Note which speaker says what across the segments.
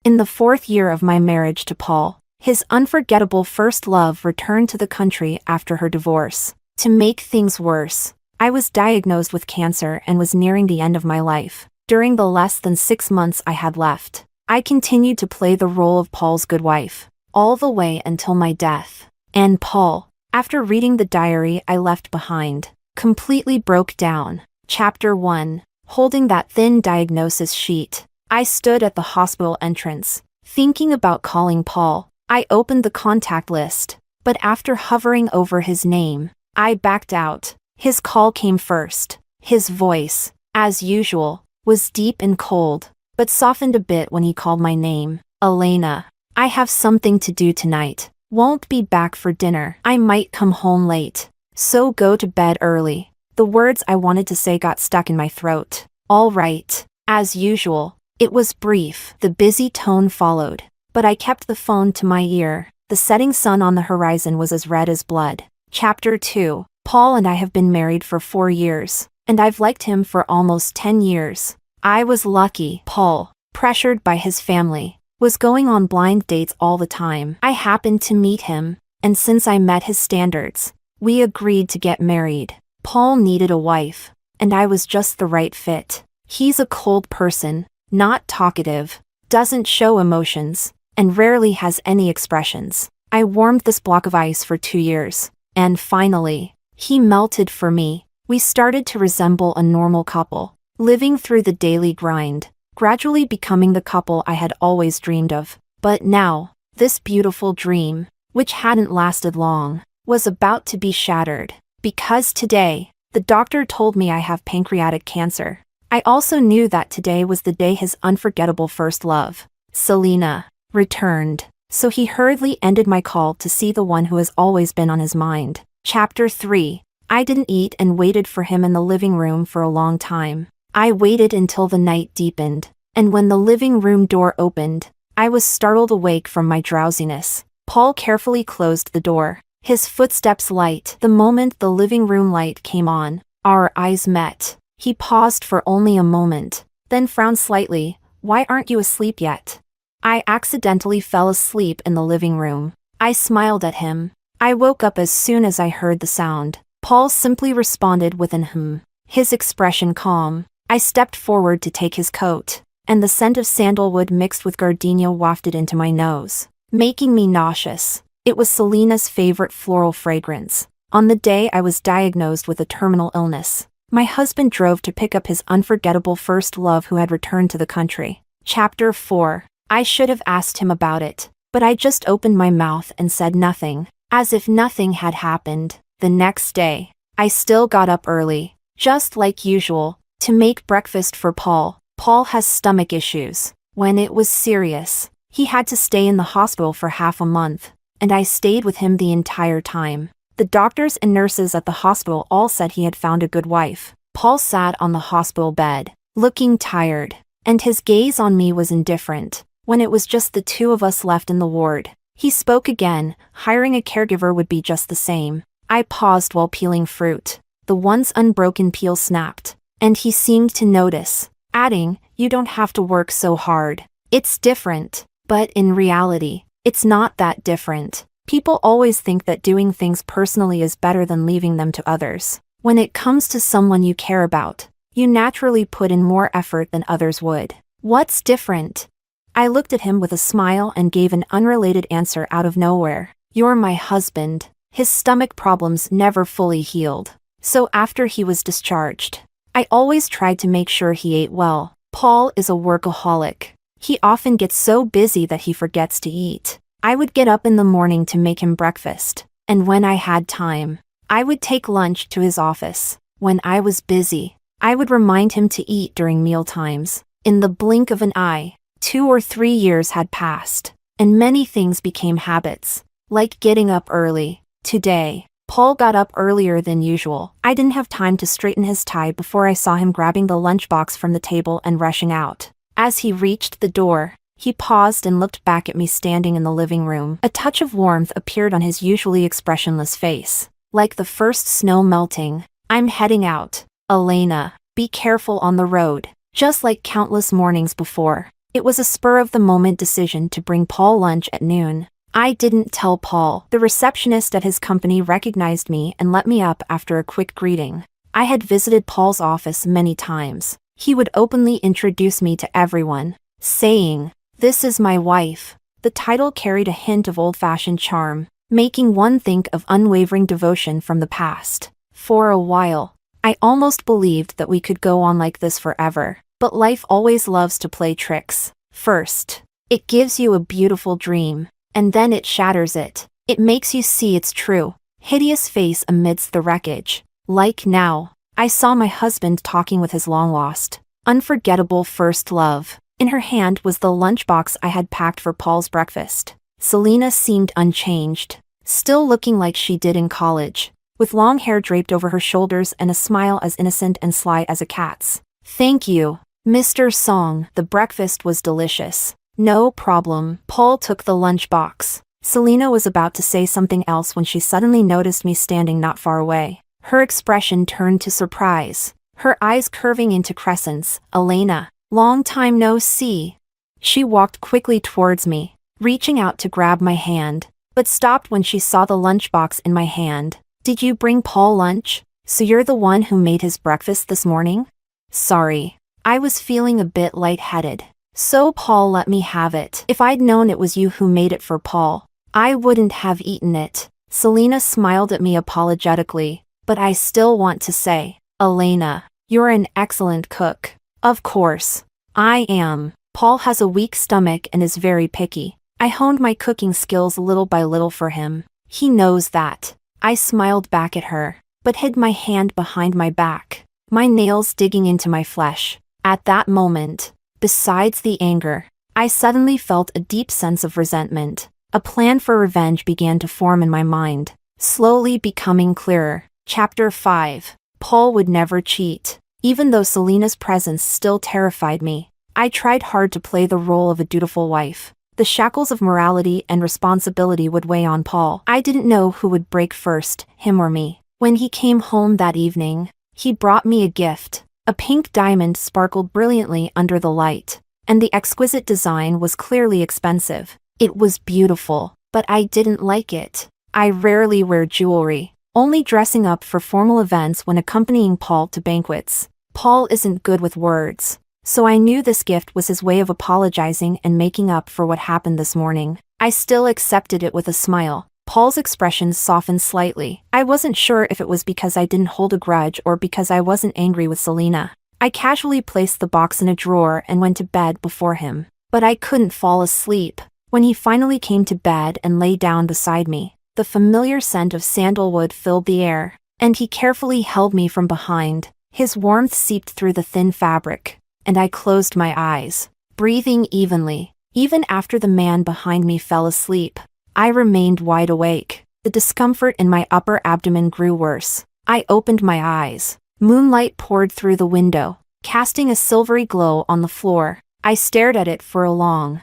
Speaker 1: In the 4th year of my marriage to Paul, his unforgettable first love returned to the country after her divorce. To make things worse, I was diagnosed with cancer and was nearing the end of my life. During the less than 6 months I had left, I continued to play the role of Paul's good wife, all the way until my death. And Paul, after reading the diary I left behind, completely broke down. Chapter 1. Holding that thin diagnosis sheet, I stood at the hospital entrance, thinking about calling Paul. I opened the contact list, but after hovering over his name, I backed out. His call came first. His voice, as usual, was deep and cold, but softened a bit when he called my name. Elena, I have something to do tonight. Won't be back for dinner. I might come home late, so go to bed early. The words I wanted to say got stuck in my throat. All right. As usual, it was brief. The busy tone followed, but I kept the phone to my ear. The setting sun on the horizon was as red as blood. Chapter 2. Paul and I have been married for 4 years, and I've liked him for almost 10 years. I was lucky. Paul, pressured by his family, was going on blind dates all the time. I happened to meet him, and since I met his standards, we agreed to get married. Paul needed a wife, and I was just the right fit. He's a cold person, not talkative, doesn't show emotions, and rarely has any expressions. I warmed this block of ice for 2 years, and finally, he melted for me. We started to resemble a normal couple, living through the daily grind, gradually becoming the couple I had always dreamed of. But now, this beautiful dream, which hadn't lasted long, was about to be shattered. Because today, the doctor told me I have pancreatic cancer. I also knew that today was the day his unforgettable first love, Selena, returned. So he hurriedly ended my call to see the one who has always been on his mind. Chapter 3. I didn't eat and waited for him in the living room for a long time. I waited until the night deepened, and when the living room door opened, I was startled awake from my drowsiness. Paul carefully closed the door, his footsteps light. The moment the living room light came on, our eyes met. He paused for only a moment, then frowned slightly. Why aren't you asleep yet? I accidentally fell asleep in the living room. I smiled at him. I woke up as soon as I heard the sound. Paul simply responded with an his expression calm. I stepped forward to take his coat, and the scent of sandalwood mixed with gardenia wafted into my nose, making me nauseous. It was Selena's favorite floral fragrance. On the day I was diagnosed with a terminal illness, my husband drove to pick up his unforgettable first love who had returned to the country. Chapter 4. I should have asked him about it, but I just opened my mouth and said nothing, as if nothing had happened. The next day, I still got up early, just like usual, to make breakfast for Paul. Paul has stomach issues. When it was serious, he had to stay in the hospital for half a month, and I stayed with him the entire time. The doctors and nurses at the hospital all said he had found a good wife. Paul sat on the hospital bed, looking tired, and his gaze on me was indifferent. When it was just the two of us left in the ward, he spoke again. Hiring a caregiver would be just the same. I paused while peeling fruit. The once unbroken peel snapped, and he seemed to notice, adding, "You don't have to work so hard. It's different." But in reality, it's not that different. People always think that doing things personally is better than leaving them to others. When it comes to someone you care about, you naturally put in more effort than others would. What's different? I looked at him with a smile and gave an unrelated answer out of nowhere. You're my husband. His stomach problems never fully healed, so after he was discharged, I always tried to make sure he ate well. Paul is a workaholic. He often gets so busy that he forgets to eat. I would get up in the morning to make him breakfast, and when I had time, I would take lunch to his office. When I was busy, I would remind him to eat during meal times. In the blink of an eye, 2 or 3 years had passed, and many things became habits, like getting up early. Today, Paul got up earlier than usual. I didn't have time to straighten his tie before I saw him grabbing the lunchbox from the table and rushing out. As he reached the door, he paused and looked back at me standing in the living room. A touch of warmth appeared on his usually expressionless face, like the first snow melting. I'm heading out. Elena, be careful on the road. Just like countless mornings before, It was a spur-of-the-moment decision to bring Paul lunch at noon. I didn't tell Paul. The receptionist at his company recognized me and let me up after a quick greeting. I had visited Paul's office many times. He would openly introduce me to everyone, saying, "This is my wife." The title carried a hint of old-fashioned charm, making one think of unwavering devotion from the past. For a while, I almost believed that we could go on like this forever. But life always loves to play tricks. First, it gives you a beautiful dream, and then it shatters it. It makes you see its true, hideous face amidst the wreckage. Like now, I saw my husband talking with his long-lost, unforgettable first love. In her hand was the lunchbox I had packed for Paul's breakfast. Selena seemed unchanged, still looking like she did in college, with long hair draped over her shoulders and a smile as innocent and sly as a cat's. "Thank you, Mr. Song." The breakfast was delicious. "No problem." Paul took the lunchbox. Selena was about to say something else when she suddenly noticed me standing not far away. Her expression turned to surprise, her eyes curving into crescents. "Elena, long time no see." She walked quickly towards me, reaching out to grab my hand, but stopped when she saw the lunchbox in my hand. "Did you bring Paul lunch? So you're the one who made his breakfast this morning?" "Sorry. I was feeling a bit lightheaded, so Paul let me have it. If I'd known it was you who made it for Paul, I wouldn't have eaten it." Selena smiled at me apologetically, but I still want to say, "Elena, you're an excellent cook." "Of course, I am." Paul has a weak stomach and is very picky. I honed my cooking skills little by little for him. He knows that. I smiled back at her, but hid my hand behind my back, my nails digging into my flesh. At that moment, besides the anger, I suddenly felt a deep sense of resentment. A plan for revenge began to form in my mind, slowly becoming clearer. Chapter 5. Paul would never cheat. Even though Selena's presence still terrified me, I tried hard to play the role of a dutiful wife. The shackles of morality and responsibility would weigh on Paul. I didn't know who would break first, him or me. When he came home that evening, he brought me a gift. A pink diamond sparkled brilliantly under the light, and the exquisite design was clearly expensive. It was beautiful, but I didn't like it. I rarely wear jewelry, only dressing up for formal events when accompanying Paul to banquets. Paul isn't good with words, so I knew this gift was his way of apologizing and making up for what happened this morning. I still accepted it with a smile. Paul's expression softened slightly. I wasn't sure if it was because I didn't hold a grudge or because I wasn't angry with Selena. I casually placed the box in a drawer and went to bed before him. But I couldn't fall asleep. When he finally came to bed and lay down beside me, the familiar scent of sandalwood filled the air, and he carefully held me from behind. His warmth seeped through the thin fabric, and I closed my eyes, breathing evenly. Even after the man behind me fell asleep, I remained wide awake. The discomfort in my upper abdomen grew worse. I opened my eyes. Moonlight poured through the window, casting a silvery glow on the floor. I stared at it for a long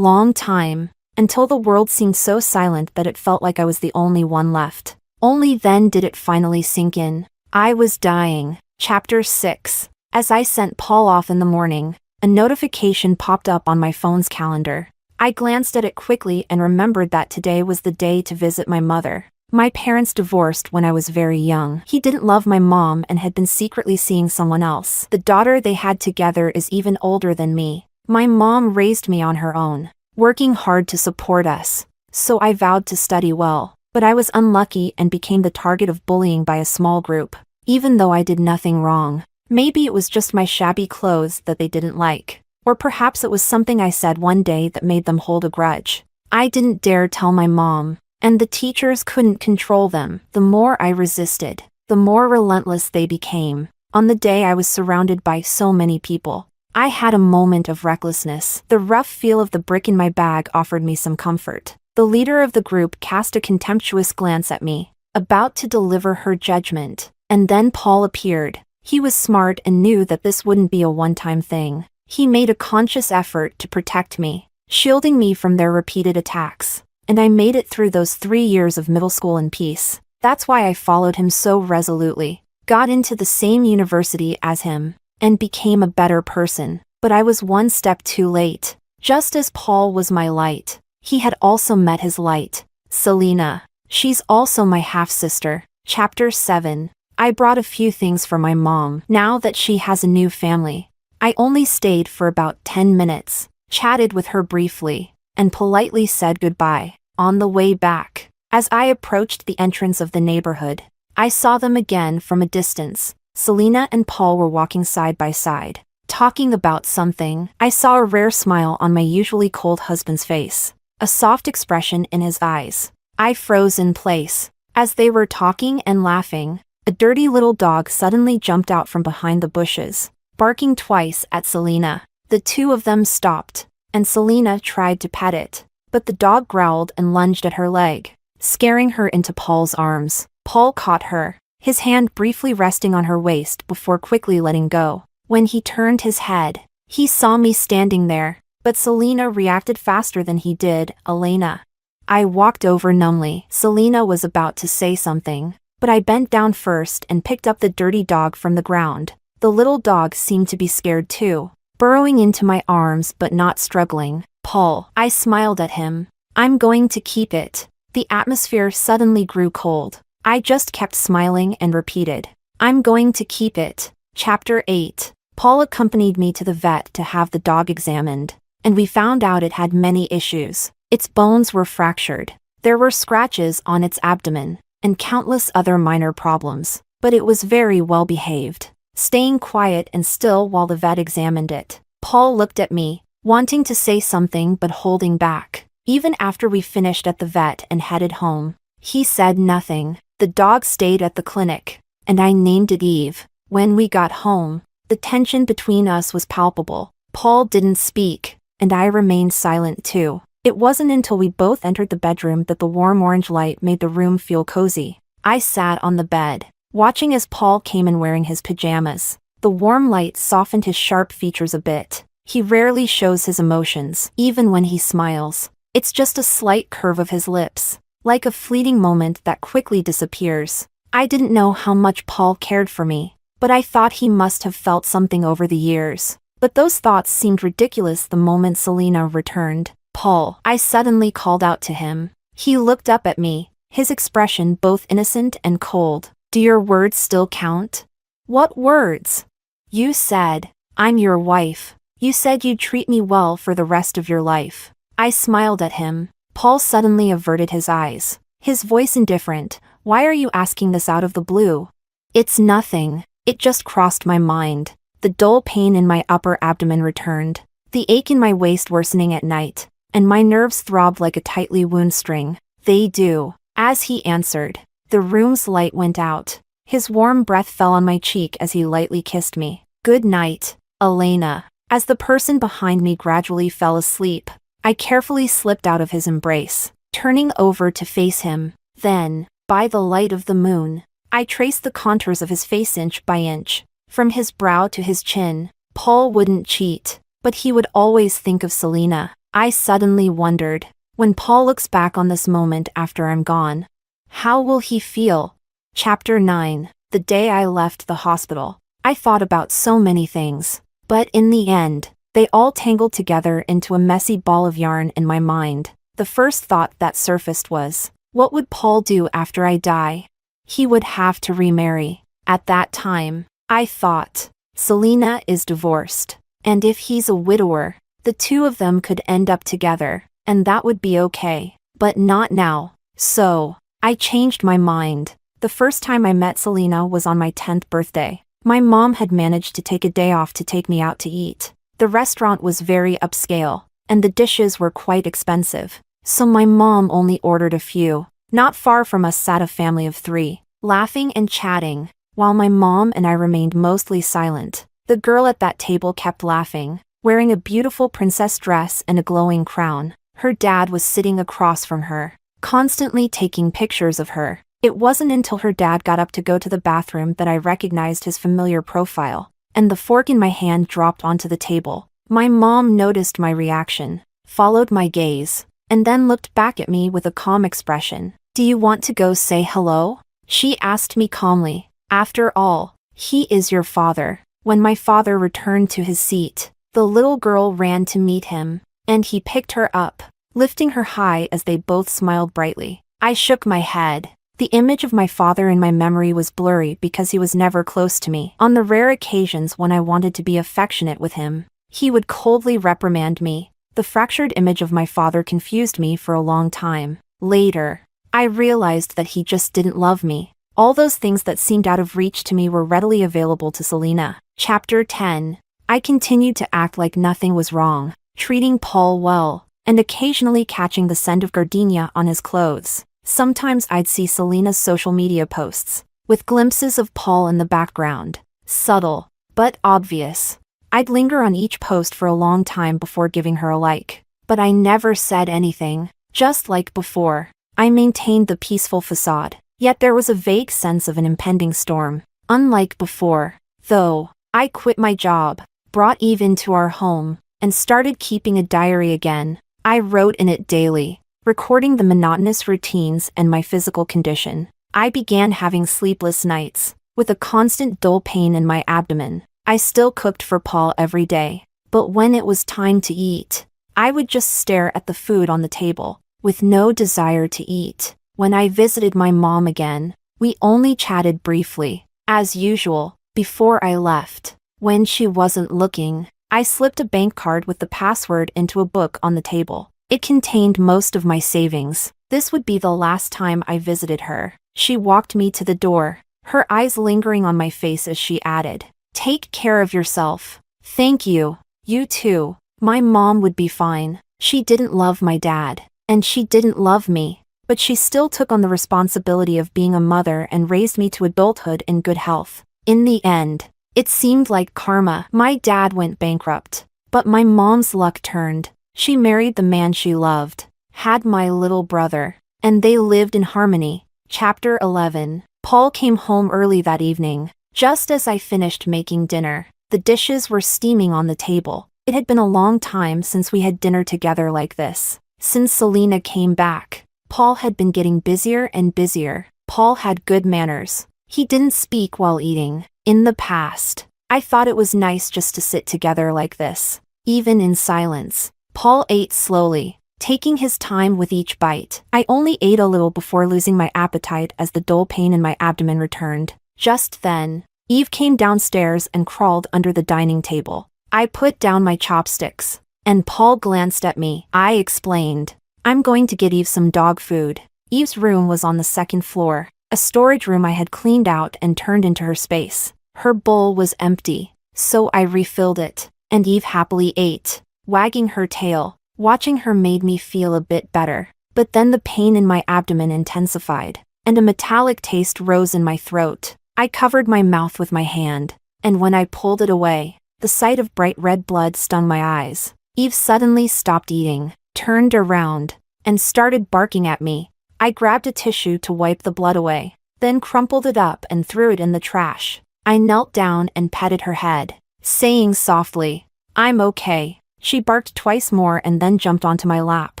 Speaker 1: time, until the world seemed so silent that it felt like I was the only one left. Only then did it finally sink in. I was dying. Chapter 6. As I sent Paul off in the morning, a notification popped up on my phone's calendar. I glanced at it quickly and remembered that today was the day to visit my mother. My parents divorced when I was very young. He didn't love my mom and had been secretly seeing someone else. The daughter they had together is even older than me. My mom raised me on her own, working hard to support us, so I vowed to study well. But I was unlucky and became the target of bullying by a small group, even though I did nothing wrong. Maybe it was just my shabby clothes that they didn't like. Or perhaps it was something I said one day that made them hold a grudge. I didn't dare tell my mom, and the teachers couldn't control them. The more I resisted, the more relentless they became. On the day I was surrounded by so many people, I had a moment of recklessness. The rough feel of the brick in my bag offered me some comfort. The leader of the group cast a contemptuous glance at me, about to deliver her judgment, and then Paul appeared. He was smart and knew that this wouldn't be a one-time thing. He made a conscious effort to protect me, shielding me from their repeated attacks. And I made it through those 3 years of middle school in peace. That's why I followed him so resolutely, got into the same university as him, and became a better person. But I was one step too late. Just as Paul was my light, he had also met his light, Selena. She's also my half-sister. Chapter 7. I brought a few things for my mom now that she has a new family. I only stayed for about 10 minutes, chatted with her briefly, and politely said goodbye. On the way back, as I approached the entrance of the neighborhood, I saw them again from a distance. Selena and Paul were walking side by side, talking about something. I saw a rare smile on my usually cold husband's face, a soft expression in his eyes. I froze in place. As they were talking and laughing, a dirty little dog suddenly jumped out from behind the bushes, barking twice at Selena. The two of them stopped, and Selena tried to pet it, but the dog growled and lunged at her leg, scaring her into Paul's arms. Paul caught her, his hand briefly resting on her waist before quickly letting go. When he turned his head, he saw me standing there, but Selena reacted faster than he did. Elena. I walked over numbly. Selena was about to say something, but I bent down first and picked up the dirty dog from the ground. The little dog seemed to be scared too, burrowing into my arms but not struggling. Paul. I smiled at him. I'm going to keep it. The atmosphere suddenly grew cold. I just kept smiling and repeated, I'm going to keep it. Chapter 8. Paul accompanied me to the vet to have the dog examined, and we found out it had many issues. Its bones were fractured, there were scratches on its abdomen, and countless other minor problems, but it was very well behaved, staying quiet and still while the vet examined it. Paul looked at me, wanting to say something but holding back. Even after we finished at the vet and headed home, he said nothing. The dog stayed at the clinic, and I named it Eve. When we got home, the tension between us was palpable. Paul didn't speak, and I remained silent too. It wasn't until we both entered the bedroom that the warm orange light made the room feel cozy. I sat on the bed, watching as Paul came in wearing his pajamas. The warm light softened his sharp features a bit. He rarely shows his emotions, even when he smiles. It's just a slight curve of his lips, like a fleeting moment that quickly disappears. I didn't know how much Paul cared for me, but I thought he must have felt something over the years. But those thoughts seemed ridiculous the moment Selena returned. Paul. I suddenly called out to him. He looked up at me, his expression both innocent and cold. Do your words still count? What words? You said, I'm your wife. You said you'd treat me well for the rest of your life. I smiled at him. Paul suddenly averted his eyes, his voice indifferent. Why are you asking this out of the blue? It's nothing. It just crossed my mind. The dull pain in my upper abdomen returned, the ache in my waist worsening at night, and my nerves throbbed like a tightly wound string. They do. As he answered, the room's light went out. His warm breath fell on my cheek as he lightly kissed me. Good night, Elena. As the person behind me gradually fell asleep, I carefully slipped out of his embrace, turning over to face him. Then, by the light of the moon, I traced the contours of his face inch by inch, from his brow to his chin. Paul wouldn't cheat, but he would always think of Selena. I suddenly wondered, when Paul looks back on this moment after I'm gone, how will he feel? Chapter 9. The day I left the hospital, I thought about so many things, but in the end, they all tangled together into a messy ball of yarn in my mind. The first thought that surfaced was, what would Paul do after I die? He would have to remarry. At that time, I thought, Selena is divorced, and if he's a widower, the two of them could end up together, and that would be okay. But not now. So, I changed my mind. The first time I met Selena was on my 10th birthday. My mom had managed to take a day off to take me out to eat. The restaurant was very upscale, and the dishes were quite expensive, so my mom only ordered a few. Not far from us sat a family of 3, laughing and chatting, while my mom and I remained mostly silent. The girl at that table kept laughing, wearing a beautiful princess dress and a glowing crown. Her dad was sitting across from her, constantly taking pictures of her. It wasn't until her dad got up to go to the bathroom that I recognized his familiar profile, and the fork in my hand dropped onto the table. My mom noticed my reaction, followed my gaze, and then looked back at me with a calm expression. Do you want to go say hello? She asked me calmly. After all, he is your father. When my father returned to his seat, the little girl ran to meet him. And he picked her up, lifting her high as they both smiled brightly. I shook my head. The image of my father in my memory was blurry because he was never close to me. On the rare occasions when I wanted to be affectionate with him, he would coldly reprimand me. The fractured image of my father confused me for a long time. Later, I realized that he just didn't love me. All those things that seemed out of reach to me were readily available to Selena. Chapter 10. I continued to act like nothing was wrong, treating Paul well, and occasionally catching the scent of gardenia on his clothes. Sometimes I'd see Selena's social media posts, with glimpses of Paul in the background. Subtle, but obvious. I'd linger on each post for a long time before giving her a like. But I never said anything. Just like before, I maintained the peaceful facade. Yet there was a vague sense of an impending storm. Unlike before, though, I quit my job, brought Eve into our home, and started keeping a diary again. I wrote in it daily, recording the monotonous routines and my physical condition. I began having sleepless nights, with a constant dull pain in my abdomen. I still cooked for Paul every day, but when it was time to eat, I would just stare at the food on the table, with no desire to eat. When I visited my mom again, we only chatted briefly. As usual, before I left, when she wasn't looking, I slipped a bank card with the password into a book on the table. It contained most of my savings. This would be the last time I visited her. She walked me to the door, her eyes lingering on my face as she added, "Take care of yourself." "Thank you. You too." My mom would be fine. She didn't love my dad, and she didn't love me. But she still took on the responsibility of being a mother and raised me to adulthood in good health. In the end, it seemed like karma. My dad went bankrupt, but my mom's luck turned. She married the man she loved, had my little brother, and they lived in harmony. Chapter 11. Paul came home early that evening, just as I finished making dinner. The dishes were steaming on the table. It had been a long time since we had dinner together like this. Since Selena came back, Paul had been getting busier and busier. Paul had good manners. He didn't speak while eating. In the past, I thought it was nice just to sit together like this, even in silence. Paul ate slowly, taking his time with each bite. I only ate a little before losing my appetite as the dull pain in my abdomen returned. Just then, Eve came downstairs and crawled under the dining table. I put down my chopsticks, and Paul glanced at me. I explained, "I'm going to get Eve some dog food." Eve's room was on the second floor, a storage room I had cleaned out and turned into her space. Her bowl was empty, so I refilled it, and Eve happily ate, wagging her tail. Watching her made me feel a bit better. But then the pain in my abdomen intensified, and a metallic taste rose in my throat. I covered my mouth with my hand, and when I pulled it away, the sight of bright red blood stung my eyes. Eve suddenly stopped eating, turned around, and started barking at me. I grabbed a tissue to wipe the blood away, then crumpled it up and threw it in the trash. I knelt down and patted her head, saying softly, "I'm okay." She barked twice more and then jumped onto my lap,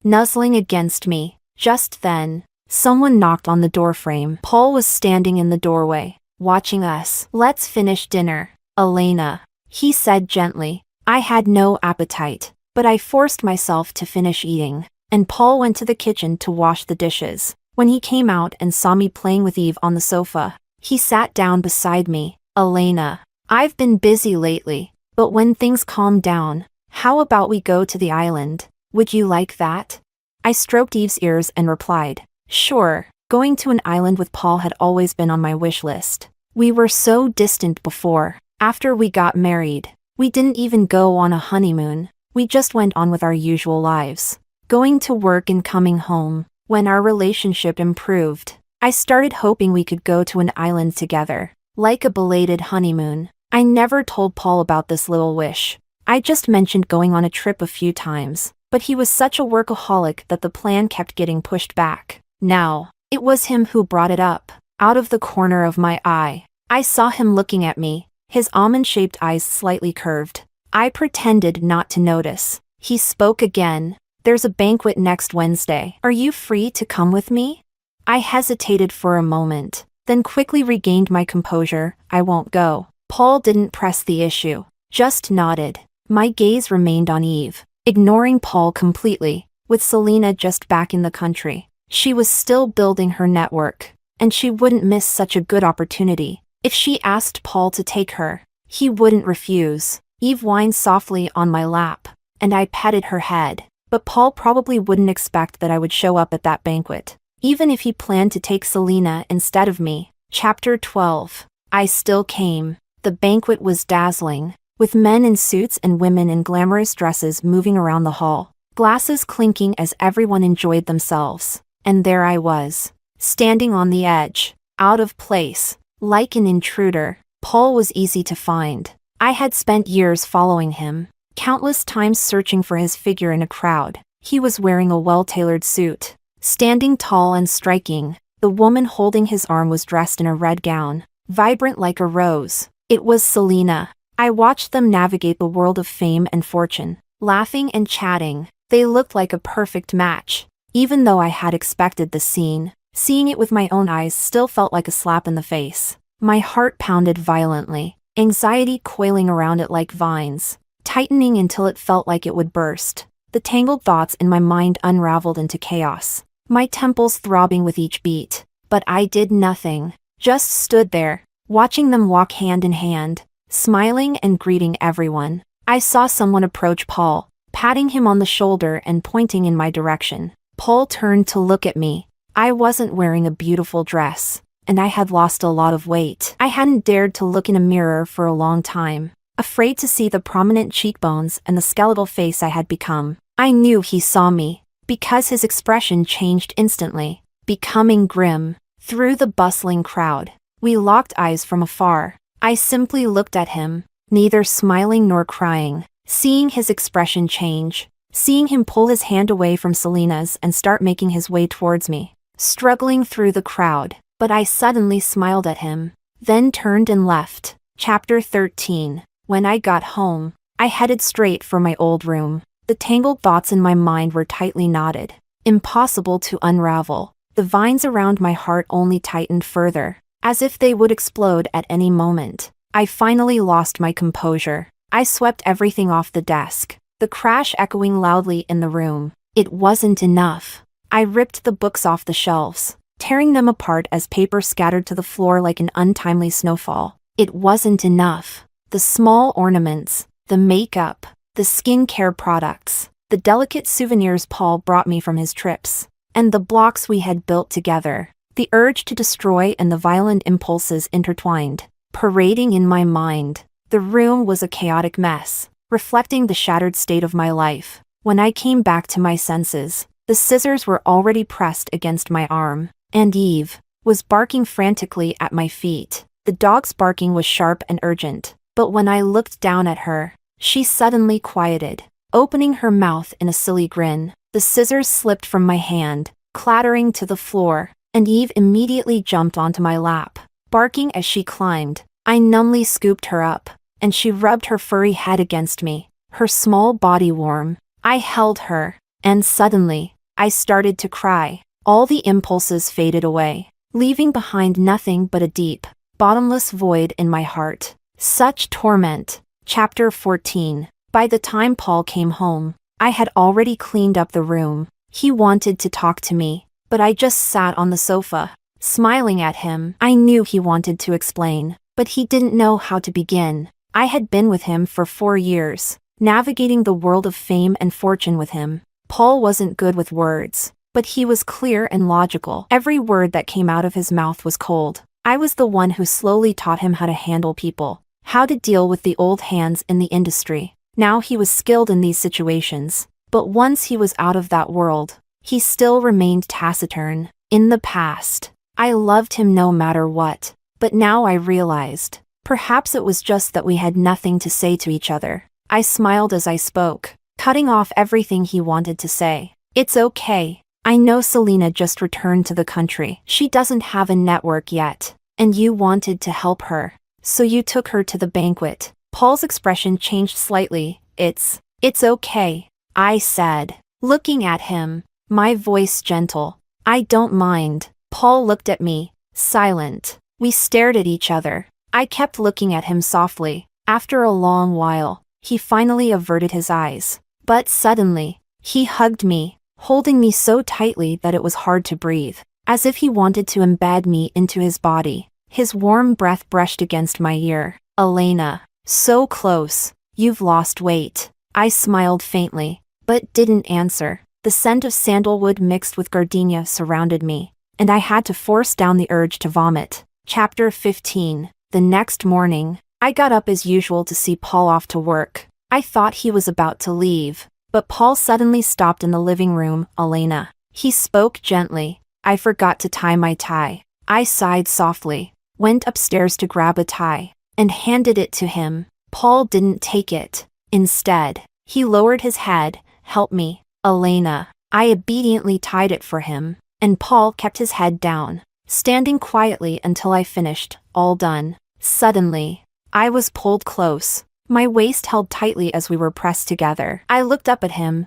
Speaker 1: nuzzling against me. Just then, someone knocked on the doorframe. Paul was standing in the doorway, watching us. "Let's finish dinner, Elena," he said gently. I had no appetite, but I forced myself to finish eating, and Paul went to the kitchen to wash the dishes. When he came out and saw me playing with Eve on the sofa, he sat down beside me. "Elena, I've been busy lately, but when things calm down, how about we go to the island? Would you like that?" I stroked Eve's ears and replied, "Sure." Going to an island with Paul had always been on my wish list. We were so distant before. After we got married, we didn't even go on a honeymoon. We just went on with our usual lives, going to work and coming home. When our relationship improved, I started hoping we could go to an island together, like a belated honeymoon. I never told Paul about this little wish. I just mentioned going on a trip a few times, but he was such a workaholic that the plan kept getting pushed back. Now, it was him who brought it up. Out of the corner of my eye, I saw him looking at me, his almond-shaped eyes slightly curved. I pretended not to notice. He spoke again. "There's a banquet next Wednesday. Are you free to come with me?" I hesitated for a moment, then quickly regained my composure. "I won't go." Paul didn't press the issue, just nodded. My gaze remained on Eve. ignoring Paul completely, with Selena just back in the country. She was still building her network, and she wouldn't miss such a good opportunity. If she asked Paul to take her, he wouldn't refuse. Eve whined softly on my lap, and I petted her head. But Paul probably wouldn't expect that I would show up at that banquet, even if he planned to take Selena instead of me. Chapter 12. I still came. The banquet was dazzling, with men in suits and women in glamorous dresses moving around the hall, glasses clinking as everyone enjoyed themselves. And there I was, standing on the edge, out of place, like an intruder. Paul was easy to find. I had spent years following him, countless times searching for his figure in a crowd. He was wearing a well-tailored suit, standing tall and striking. The woman holding his arm was dressed in a red gown, vibrant like a rose. It was Selena. I watched them navigate the world of fame and fortune, laughing and chatting. They looked like a perfect match. Even though I had expected the scene, seeing it with my own eyes still felt like a slap in the face. My heart pounded violently, anxiety coiling around it like vines, tightening until it felt like it would burst. The tangled thoughts in my mind unraveled into chaos, my temples throbbing with each beat. But I did nothing, just stood there, watching them walk hand in hand, smiling and greeting everyone. I saw someone approach Paul, patting him on the shoulder and pointing in my direction. Paul turned to look at me. I wasn't wearing a beautiful dress, and I had lost a lot of weight. I hadn't dared to look in a mirror for a long time, afraid to see the prominent cheekbones and the skeletal face I had become. I knew he saw me, because his expression changed instantly, becoming grim. Through the bustling crowd, we locked eyes from afar. I simply looked at him, neither smiling nor crying. Seeing his expression change, seeing him pull his hand away from Selena's and start making his way towards me, struggling through the crowd. But I suddenly smiled at him, then turned and left. Chapter 13. When I got home, I headed straight for my old room. The tangled thoughts in my mind were tightly knotted, impossible to unravel. The vines around my heart only tightened further, as if they would explode at any moment. I finally lost my composure. I swept everything off the desk, the crash echoing loudly in the room. It wasn't enough. I ripped the books off the shelves, tearing them apart as paper scattered to the floor like an untimely snowfall. It wasn't enough. The small ornaments, the makeup, the skincare products, the delicate souvenirs Paul brought me from his trips, and the blocks we had built together. The urge to destroy and the violent impulses intertwined, parading in my mind. The room was a chaotic mess, reflecting the shattered state of my life. When I came back to my senses, the scissors were already pressed against my arm, and Eve was barking frantically at my feet. The dog's barking was sharp and urgent, but when I looked down at her, she suddenly quieted, opening her mouth in a silly grin. The scissors slipped from my hand, clattering to the floor, and Eve immediately jumped onto my lap, barking as she climbed. I numbly scooped her up, and she rubbed her furry head against me, her small body warm. I held her, and suddenly, I started to cry. All the impulses faded away, leaving behind nothing but a deep, bottomless void in my heart. Such torment. Chapter 14. By the time Paul came home, I had already cleaned up the room. He wanted to talk to me, but I just sat on the sofa, smiling at him. I knew he wanted to explain, but he didn't know how to begin. I had been with him for 4 years, navigating the world of fame and fortune with him. Paul wasn't good with words, but he was clear and logical. Every word that came out of his mouth was cold. I was the one who slowly taught him how to handle people, how to deal with the old hands in the industry. Now he was skilled in these situations, but once he was out of that world, he still remained taciturn. In the past, I loved him no matter what, but now I realized, perhaps it was just that we had nothing to say to each other. I smiled as I spoke, cutting off everything he wanted to say. It's okay. I know Selena just returned to the country. She doesn't have a network yet, and you wanted to help her, so you took her to the banquet. Paul's expression changed slightly. It's okay, I said, looking at him, my voice gentle. I don't mind. Paul looked at me, silent. We stared at each other. I kept looking at him softly. After a long while, he finally averted his eyes, But suddenly, he hugged me, holding me so tightly that it was hard to breathe, as if he wanted to embed me into his body. His warm breath brushed against my ear. "Elena, so close. You've lost weight." I smiled faintly, but didn't answer. The scent of sandalwood mixed with gardenia surrounded me, and I had to force down the urge to vomit. Chapter 15. The next morning, I got up as usual to see Paul off to work. I thought he was about to leave, but Paul suddenly stopped in the living room. "Elena." He spoke gently. "I forgot to tie my tie." I sighed softly, went upstairs to grab a tie, and handed it to him. Paul didn't take it. Instead, he lowered his head. "Help me, Elena." I obediently tied it for him, and Paul kept his head down, standing quietly until I finished. All done. Suddenly, I was pulled close. My waist held tightly as we were pressed together. I looked up at him,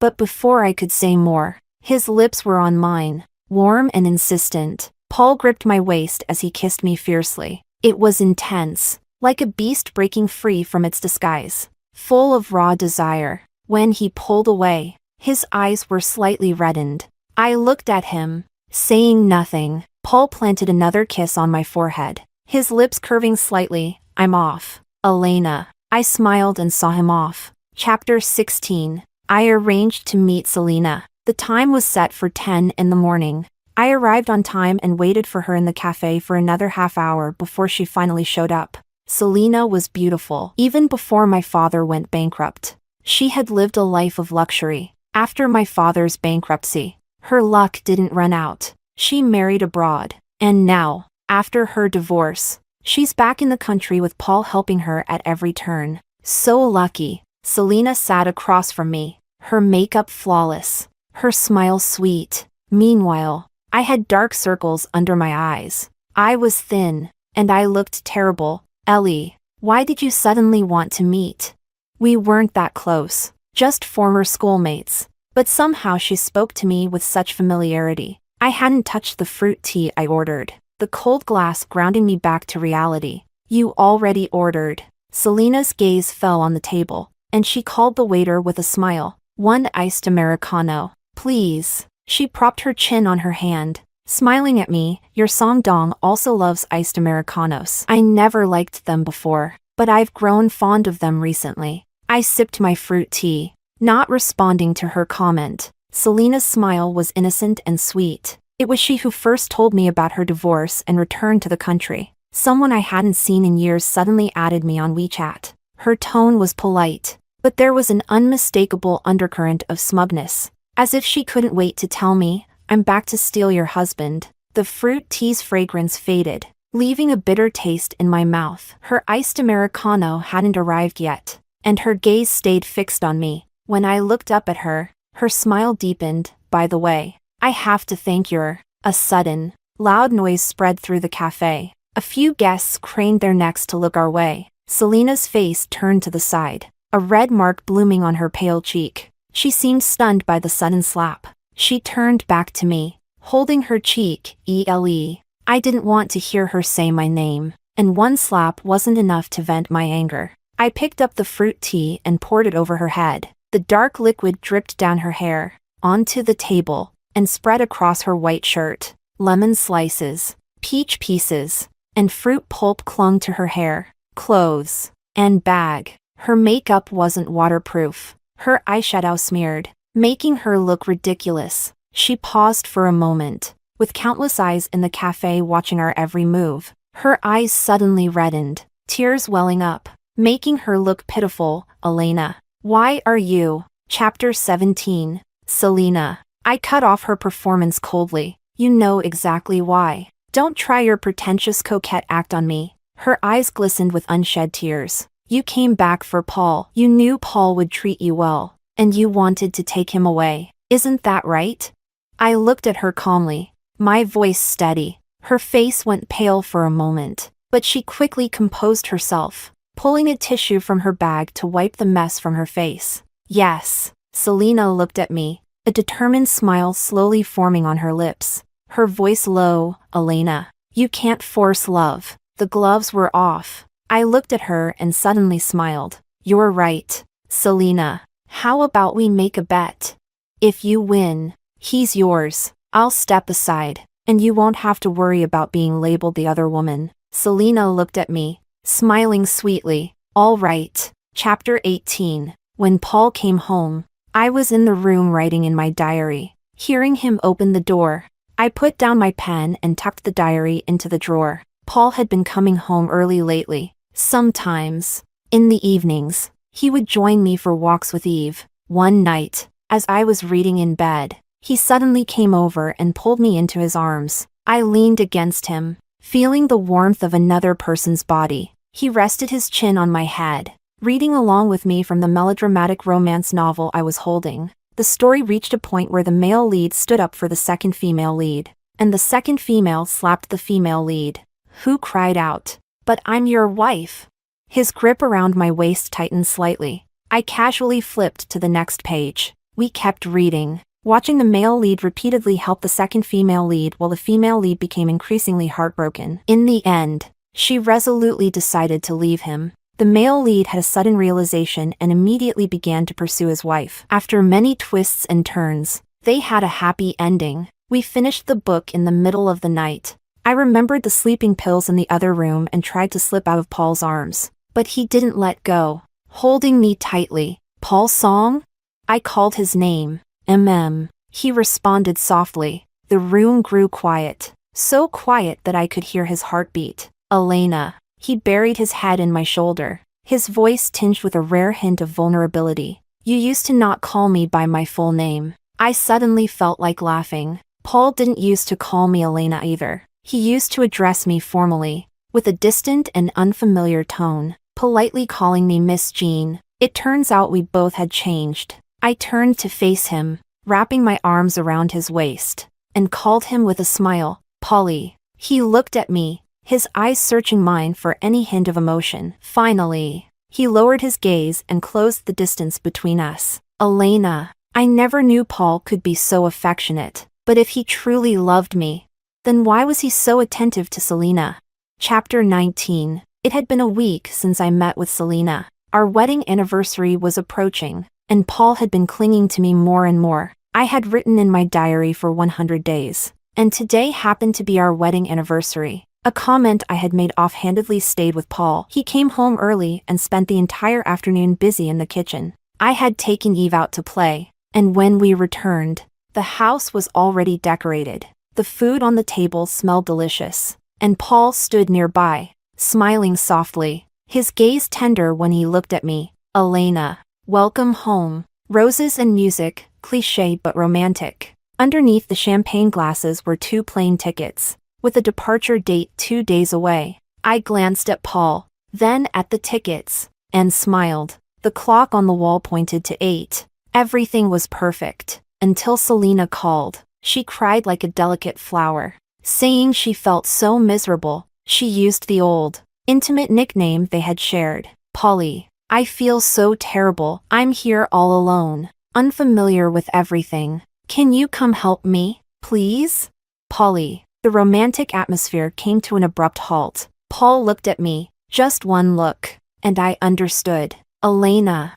Speaker 1: but before I could say more, his lips were on mine, warm and insistent. Paul gripped my waist as he kissed me fiercely. It was intense, like a beast breaking free from its disguise, full of raw desire. When he pulled away, his eyes were slightly reddened. I looked at him, saying nothing. Paul planted another kiss on my forehead, his lips curving slightly. "I'm off, Elena." I smiled and saw him off. Chapter 16. I arranged to meet Selena. The time was set for 10 in the morning. I arrived on time and waited for her in the cafe for another half hour before she finally showed up. Selena was beautiful, even before my father went bankrupt. She had lived a life of luxury. After my father's bankruptcy, her luck didn't run out. She married abroad, and now, after her divorce, she's back in the country with Paul helping her at every turn. So lucky. Selena sat across from me, her makeup flawless, her smile sweet. Meanwhile, I had dark circles under my eyes. I was thin, and I looked terrible. "Ellie, why did you suddenly want to meet?" We weren't that close, just former schoolmates, but somehow she spoke to me with such familiarity. I hadn't touched the fruit tea I ordered, the cold glass grounding me back to reality. "You already ordered." Selena's gaze fell on the table, and she called the waiter with a smile. "One iced Americano, please." She propped her chin on her hand, smiling at me. "Your Songdong also loves iced Americanos." I never liked them before, but I've grown fond of them recently. I sipped my fruit tea, not responding to her comment. Selena's smile was innocent and sweet. It was she who first told me about her divorce and return to the country. Someone I hadn't seen in years suddenly added me on WeChat. Her tone was polite, but there was an unmistakable undercurrent of smugness, as if she couldn't wait to tell me, "I'm back to steal your husband." The fruit tea's fragrance faded, leaving a bitter taste in my mouth. Her iced Americano hadn't arrived yet, and her gaze stayed fixed on me. When I looked up at her, her smile deepened. "By the way, I have to thank your..." A sudden, loud noise spread through the cafe. A few guests craned their necks to look our way. Selena's face turned to the side, a red mark blooming on her pale cheek. She seemed stunned by the sudden slap. She turned back to me, holding her cheek. "Ele." I didn't want to hear her say my name, and one slap wasn't enough to vent my anger. I picked up the fruit tea and poured it over her head. The dark liquid dripped down her hair, onto the table, and spread across her white shirt. Lemon slices, peach pieces, and fruit pulp clung to her hair, clothes, and bag. Her makeup wasn't waterproof, her eyeshadow smeared, making her look ridiculous. She paused for a moment, with countless eyes in the cafe watching our every move. Her eyes suddenly reddened, tears welling up, making her look pitiful. "Elena, why are you?" Chapter 17. Selena. I cut off her performance coldly. "You know exactly why. Don't try your pretentious coquette act on me." Her eyes glistened with unshed tears. "You came back for Paul. You knew Paul would treat you well, and you wanted to take him away. Isn't that right?" I looked at her calmly, my voice steady. Her face went pale for a moment, but she quickly composed herself, pulling a tissue from her bag to wipe the mess from her face. "Yes." Selena looked at me, a determined smile slowly forming on her lips. Her voice low. "Elena, you can't force love." The gloves were off. I looked at her and suddenly smiled. "You're right, Selena. How about we make a bet? If you win, he's yours. I'll step aside, and you won't have to worry about being labeled the other woman. Selena looked at me, smiling sweetly. All right. Chapter 18. When Paul came home, I was in the room writing in my diary. Hearing him open the door, I put down my pen and tucked the diary into the drawer. Paul had been coming home early lately. Sometimes, in the evenings, he would join me for walks with Eve. One night, as I was reading in bed, he suddenly came over and pulled me into his arms. I leaned against him, feeling the warmth of another person's body. He rested his chin on my head, reading along with me from the melodramatic romance novel I was holding. The story reached a point where the male lead stood up for the second female lead, and the second female slapped the female lead, who cried out, "But I'm your wife!" His grip around my waist tightened slightly. I casually flipped to the next page. We kept reading, watching the male lead repeatedly help the second female lead while the female lead became increasingly heartbroken. In the end, she resolutely decided to leave him. The male lead had a sudden realization and immediately began to pursue his wife. After many twists and turns, they had a happy ending. We finished the book in the middle of the night. I remembered the sleeping pills in the other room and tried to slip out of Paul's arms, but he didn't let go, holding me tightly. "Paul Song?" I called his name. He responded softly. The room grew quiet, so quiet that I could hear his heartbeat. "Elena." He buried his head in my shoulder, his voice tinged with a rare hint of vulnerability. "You used to not call me by my full name." I suddenly felt like laughing. Paul didn't used to call me Elena either. He used to address me formally, with a distant and unfamiliar tone, politely calling me Miss Jean. It turns out we both had changed. I turned to face him, wrapping my arms around his waist, and called him with a smile, "Polly." He looked at me, his eyes searching mine for any hint of emotion. Finally, he lowered his gaze and closed the distance between us. "Elena." I never knew Paul could be so affectionate, but if he truly loved me, then why was he so attentive to Selena? Chapter 19. It had been a week since I met with Selena. Our wedding anniversary was approaching, and Paul had been clinging to me more and more. I had written in my diary for 100 days, and today happened to be our wedding anniversary. A comment I had made offhandedly stayed with Paul. He came home early and spent the entire afternoon busy in the kitchen. I had taken Eve out to play, and when we returned, the house was already decorated. The food on the table smelled delicious, and Paul stood nearby, smiling softly, his gaze tender when he looked at me. "Elena, welcome home." Roses and music, cliché but romantic. Underneath the champagne glasses were 2 plane tickets, with a departure date 2 days away. I glanced at Paul, then at the tickets, and smiled. The clock on the wall pointed to 8. Everything was perfect, until Selena called. She cried like a delicate flower, saying she felt so miserable. She used the old, intimate nickname they had shared, Polly. "I feel so terrible. I'm here all alone, unfamiliar with everything. Can you come help me, please?" Polly. The romantic atmosphere came to an abrupt halt. Paul looked at me, just one look, and I understood. "Elena."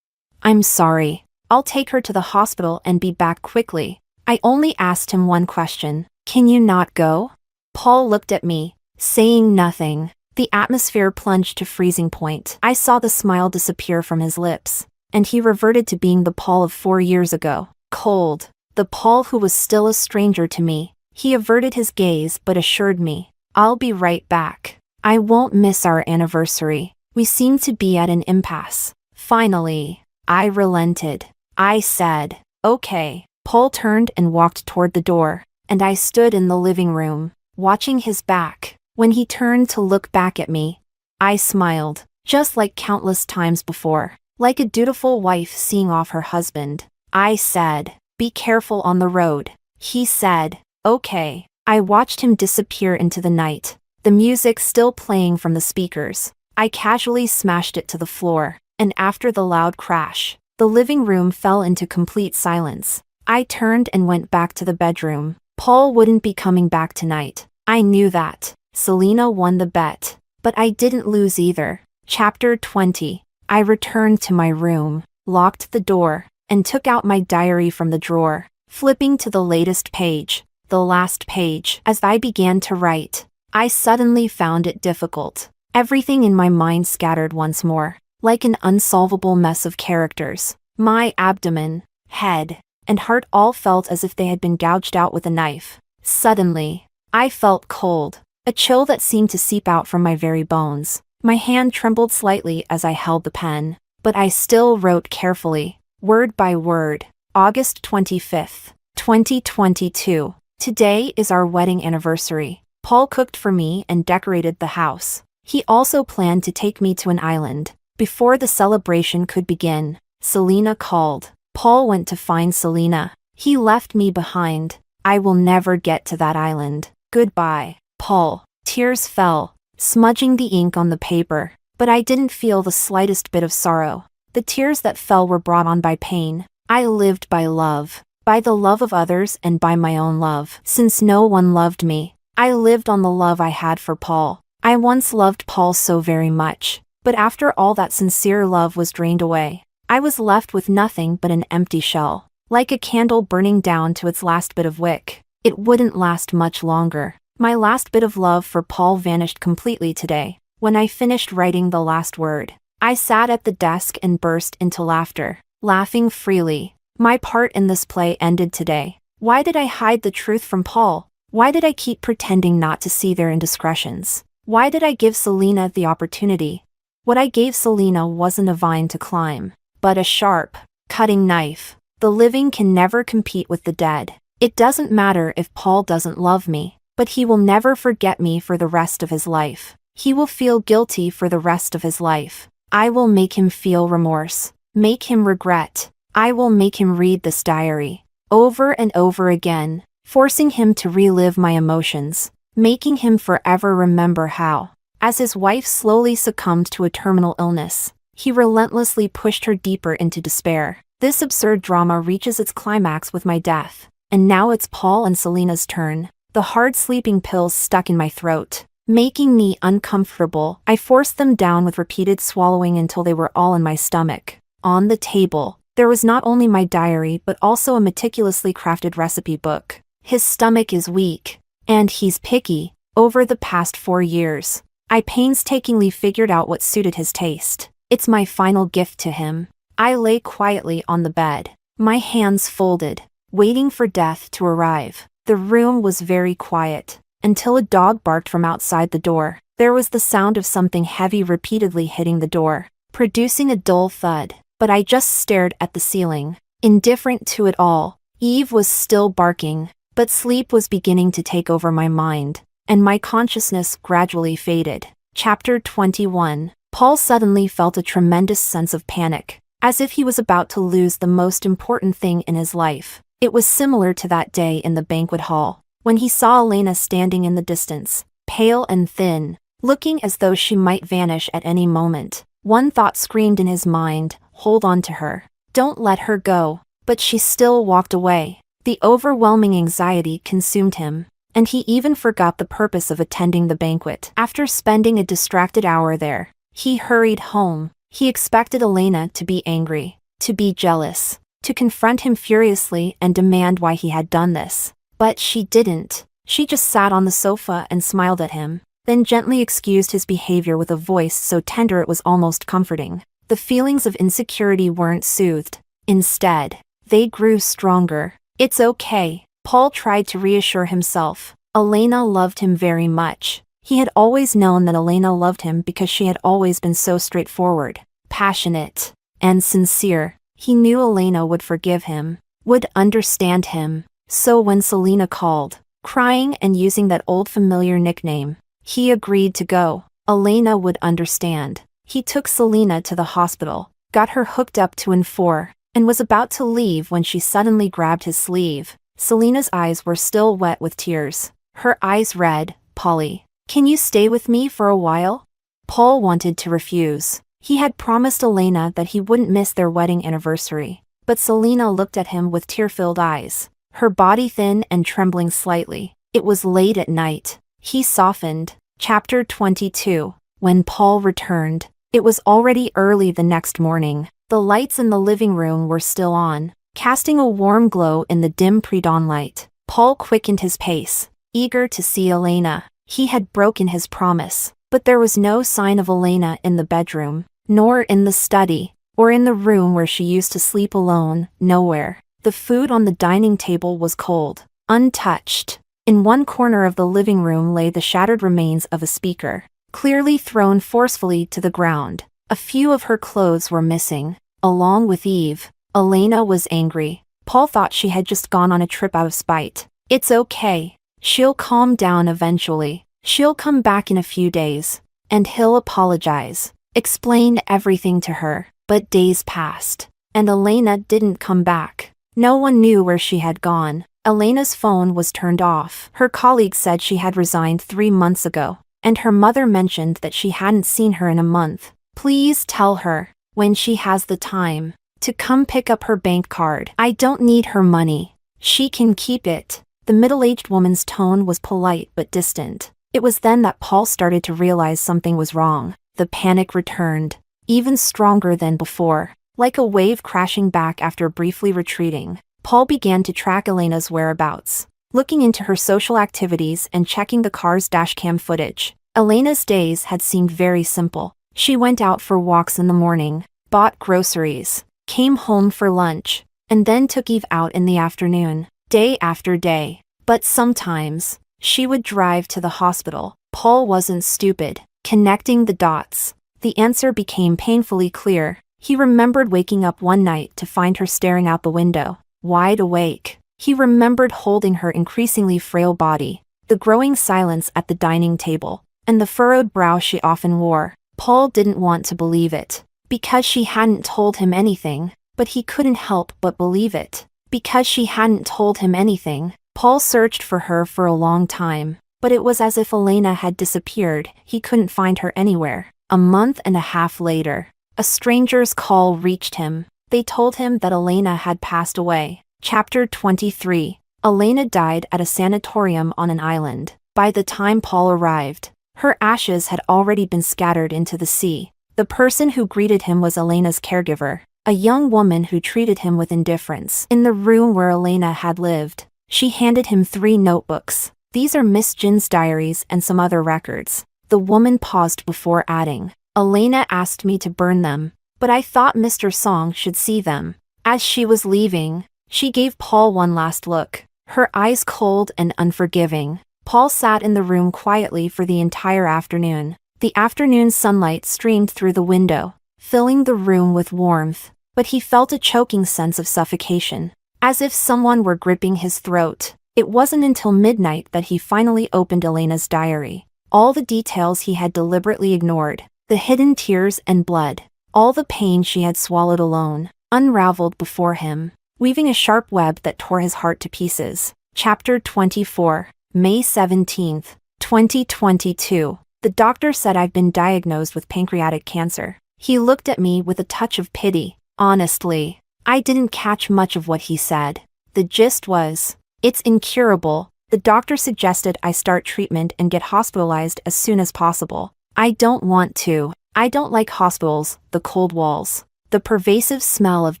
Speaker 1: "I'm sorry. I'll take her to the hospital and be back quickly." I only asked him one question. "Can you not go?" Paul looked at me, saying nothing. The atmosphere plunged to freezing point. I saw the smile disappear from his lips, and he reverted to being the Paul of 4 years ago. Cold. The Paul who was still a stranger to me. He averted his gaze but assured me, "I'll be right back. I won't miss our anniversary." We seemed to be at an impasse. Finally, I relented. I said, "Okay." Paul turned and walked toward the door, and I stood in the living room, watching his back. When he turned to look back at me, I smiled, just like countless times before, like a dutiful wife seeing off her husband. I said, "Be careful on the road." He said, "Okay." I watched him disappear into the night, the music still playing from the speakers. I casually smashed it to the floor, and after the loud crash, the living room fell into complete silence. I turned and went back to the bedroom. Paul wouldn't be coming back tonight. I knew that. Selena won the bet, but I didn't lose either. Chapter 20. I returned to my room. locked the door, and took out my diary from the drawer, flipping to the latest page, the last page. As I began to write, I suddenly found it difficult. Everything in my mind scattered once more, like an unsolvable mess of characters. My abdomen, head, and heart all felt as if they had been gouged out with a knife. Suddenly, I felt cold, a chill that seemed to seep out from my very bones. My hand trembled slightly as I held the pen, but I still wrote carefully, word by word. August 25th, 2022. Today is our wedding anniversary. Paul cooked for me and decorated the house. He also planned to take me to an island. Before the celebration could begin, Selena called. Paul went to find Selena. He left me behind. I will never get to that island. Goodbye, Paul. Tears fell, smudging the ink on the paper, but I didn't feel the slightest bit of sorrow. The tears that fell were brought on by pain. I lived by love, by the love of others and by my own love. Since no one loved me, I lived on the love I had for Paul. I once loved Paul so very much, but after all that sincere love was drained away, I was left with nothing but an empty shell. Like a candle burning down to its last bit of wick, it wouldn't last much longer. My last bit of love for Paul vanished completely today. When I finished writing the last word, I sat at the desk and burst into laughter, laughing freely. My part in this play ended today. Why did I hide the truth from Paul? Why did I keep pretending not to see their indiscretions? Why did I give Selena the opportunity? What I gave Selena wasn't a vine to climb, but a sharp, cutting knife. The living can never compete with the dead. It doesn't matter if Paul doesn't love me, but he will never forget me for the rest of his life. He will feel guilty for the rest of his life. I will make him feel remorse, make him regret. I will make him read this diary over and over again, forcing him to relive my emotions, making him forever remember how, as his wife slowly succumbed to a terminal illness, he relentlessly pushed her deeper into despair. This absurd drama reaches its climax with my death, and now it's Paul and Selena's turn. The hard sleeping pills stuck in my throat, making me uncomfortable. I forced them down with repeated swallowing until they were all in my stomach. On the table, there was not only my diary but also a meticulously crafted recipe book. His stomach is weak, and he's picky. Over the past 4 years, I painstakingly figured out what suited his taste. It's my final gift to him. I lay quietly on the bed, my hands folded, waiting for death to arrive. The room was very quiet, until a dog barked from outside the door. There was the sound of something heavy repeatedly hitting the door, producing a dull thud, but I just stared at the ceiling, indifferent to it all. Eve was still barking, but sleep was beginning to take over my mind, and my consciousness gradually faded. Chapter 21. Paul suddenly felt a tremendous sense of panic, as if he was about to lose the most important thing in his life. It was similar to that day in the banquet hall, when he saw Elena standing in the distance, pale and thin, looking as though she might vanish at any moment. One thought screamed in his mind, hold on to her. Don't let her go. But she still walked away. The overwhelming anxiety consumed him, and he even forgot the purpose of attending the banquet. After spending a distracted hour there, he hurried home. He expected Elena to be angry, to be jealous, to confront him furiously and demand why he had done this. But she didn't. She just sat on the sofa and smiled at him, then gently excused his behavior with a voice so tender it was almost comforting. The feelings of insecurity weren't soothed. Instead, they grew stronger. It's okay, Paul tried to reassure himself. Elena loved him very much. He had always known that Elena loved him because she had always been so straightforward, passionate, and sincere. He knew Elena would forgive him, would understand him. So when Selena called, crying and using that old familiar nickname, he agreed to go. Elena would understand. He took Selena to the hospital, got her hooked up to N4, and was about to leave when she suddenly grabbed his sleeve. Selena's eyes were still wet with tears. Her eyes read, "Polly, can you stay with me for a while?" Paul wanted to refuse. He had promised Elena that he wouldn't miss their wedding anniversary, but Selena looked at him with tear-filled eyes, her body thin and trembling slightly. It was late at night. He softened. Chapter 22. When Paul returned, it was already early the next morning. The lights in the living room were still on, casting a warm glow in the dim pre-dawn light. Paul quickened his pace, eager to see Elena. He had broken his promise, but there was no sign of Elena in the bedroom, nor in the study, or in the room where she used to sleep alone, nowhere. The food on the dining table was cold, untouched. In one corner of the living room lay the shattered remains of a speaker, clearly thrown forcefully to the ground. A few of her clothes were missing, along with Eve. Elena was angry. Paul thought she had just gone on a trip out of spite. It's okay. She'll calm down eventually. She'll come back in a few days. And he'll apologize. Explain everything to her. But days passed, and Elena didn't come back. No one knew where she had gone. Elena's phone was turned off. Her colleague said she had resigned 3 months ago, and her mother mentioned that she hadn't seen her in a month. Please tell her, when she has the time, to come pick up her bank card. I don't need her money. She can keep it. The middle-aged woman's tone was polite but distant. It was then that Paul started to realize something was wrong. The panic returned, even stronger than before. Like a wave crashing back after briefly retreating, Paul began to track Elena's whereabouts, looking into her social activities and checking the car's dashcam footage. Elena's days had seemed very simple. She went out for walks in the morning, bought groceries, came home for lunch, and then took Eve out in the afternoon, day after day. But sometimes, she would drive to the hospital. Paul wasn't stupid. Connecting the dots, the answer became painfully clear. He remembered waking up one night to find her staring out the window, wide awake. He remembered holding her increasingly frail body, the growing silence at the dining table, and the furrowed brow she often wore. Paul didn't want to believe it, because she hadn't told him anything, but he couldn't help but believe it. Because she hadn't told him anything, Paul searched for her for a long time, but it was as if Elena had disappeared. He couldn't find her anywhere. A month and a half later, a stranger's call reached him. They told him that Elena had passed away. Chapter 23. Elena died at a sanatorium on an island. By the time Paul arrived, her ashes had already been scattered into the sea. The person who greeted him was Elena's caregiver, a young woman who treated him with indifference. In the room where Elena had lived, she handed him 3 notebooks. These are Miss Jin's diaries and some other records. The woman paused before adding, Elena asked me to burn them, but I thought Mr. Song should see them. As she was leaving, she gave Paul one last look, her eyes cold and unforgiving. Paul sat in the room quietly for the entire afternoon. The afternoon sunlight streamed through the window, filling the room with warmth, but he felt a choking sense of suffocation, as if someone were gripping his throat. It wasn't until midnight that he finally opened Elena's diary. All the details he had deliberately ignored, the hidden tears and blood, all the pain she had swallowed alone, unraveled before him, weaving a sharp web that tore his heart to pieces. Chapter 24. May 17, 2022. The doctor said I've been diagnosed with pancreatic cancer. He looked at me with a touch of pity. Honestly, I didn't catch much of what he said. The gist was, it's incurable. The doctor suggested I start treatment and get hospitalized as soon as possible. I don't want to. I don't like hospitals, the cold walls, the pervasive smell of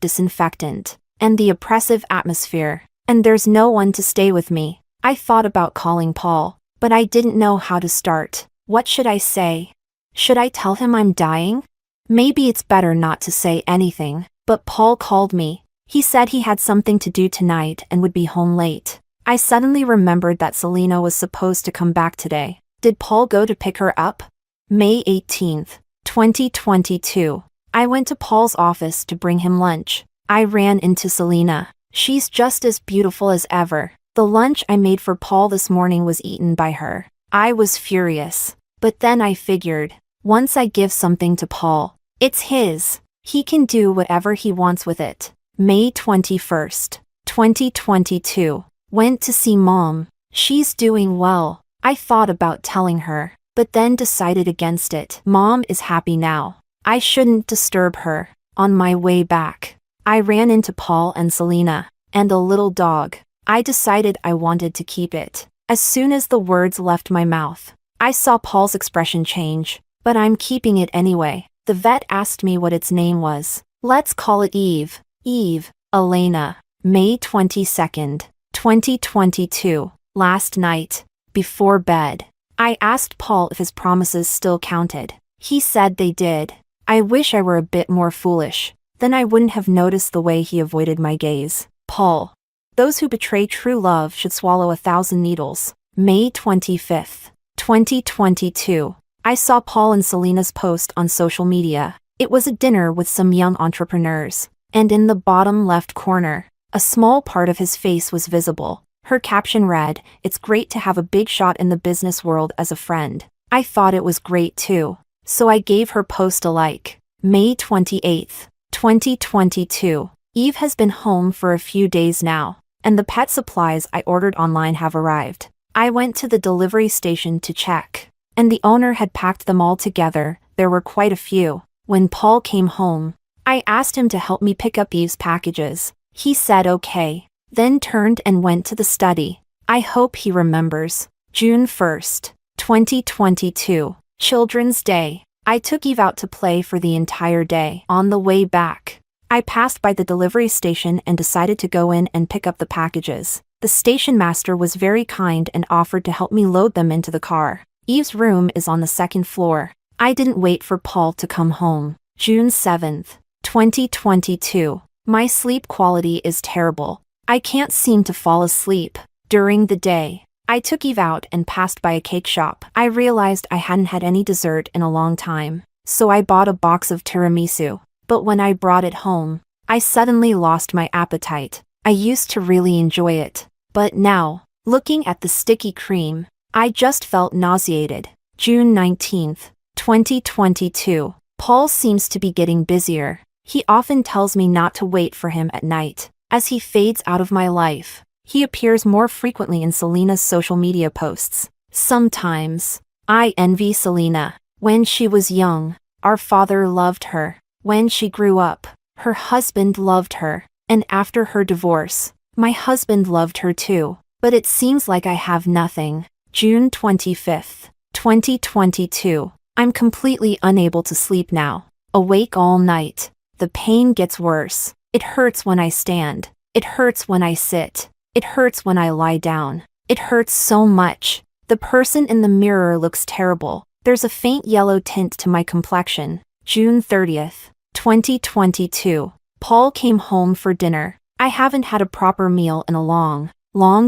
Speaker 1: disinfectant, and the oppressive atmosphere. And there's no one to stay with me. I thought about calling Paul, but I didn't know how to start. What should I say? Should I tell him I'm dying? Maybe it's better not to say anything. But Paul called me. He said he had something to do tonight and would be home late. I suddenly remembered that Selena was supposed to come back today. Did Paul go to pick her up? May 18th, 2022. I went to Paul's office to bring him lunch. I ran into Selena. She's just as beautiful as ever. The lunch I made for Paul this morning was eaten by her. I was furious. But then I figured, once I give something to Paul, it's his. He can do whatever he wants with it. May 21st, 2022. Went to see Mom. She's doing well. I thought about telling her, but then decided against it. Mom is happy now. I shouldn't disturb her. On my way back, I ran into Paul and Selena, and a little dog. I decided I wanted to keep it. As soon as the words left my mouth, I saw Paul's expression change, but I'm keeping it anyway. The vet asked me what its name was. Let's call it Eve. Eve, Elena, May 22nd, 2022. Last night, before bed, I asked Paul if his promises still counted. He said they did. I wish I were a bit more foolish. Then I wouldn't have noticed the way he avoided my gaze. Paul. Those who betray true love should swallow 1,000 needles. May 25th, 2022. I saw Paul and Selena's post on social media. It was a dinner with some young entrepreneurs, and in the bottom left corner, a small part of his face was visible. Her caption read, "It's great to have a big shot in the business world as a friend." I thought it was great too, so I gave her post a like. May 28th, 2022. Eve has been home for a few days now, and the pet supplies I ordered online have arrived. I went to the delivery station to check, and the owner had packed them all together. There were quite a few. When Paul came home, I asked him to help me pick up Eve's packages. He said okay, then turned and went to the study. I hope he remembers. June 1st, 2022. Children's Day. I took Eve out to play for the entire day. On the way back, I passed by the delivery station and decided to go in and pick up the packages. The station master was very kind and offered to help me load them into the car. Eve's room is on the second floor. I didn't wait for Paul to come home. June 7th, 2022. My sleep quality is terrible. I can't seem to fall asleep. During the day, I took Eve out and passed by a cake shop. I realized I hadn't had any dessert in a long time, so I bought a box of tiramisu. But when I brought it home, I suddenly lost my appetite. I used to really enjoy it, but now, looking at the sticky cream, I just felt nauseated. June 19th, 2022. Paul seems to be getting busier. He often tells me not to wait for him at night. As he fades out of my life, he appears more frequently in Selena's social media posts. Sometimes, I envy Selena. When she was young, our father loved her. When she grew up, her husband loved her. And after her divorce, my husband loved her too. But it seems like I have nothing. June 25th, 2022. I'm completely unable to sleep now. Awake all night. The pain gets worse. It hurts when I stand. It hurts when I sit. It hurts when I lie down. It hurts so much. The person in the mirror looks terrible. There's a faint yellow tint to my complexion. June 30th, 2022. Paul came home for dinner. I haven't had a proper meal in a long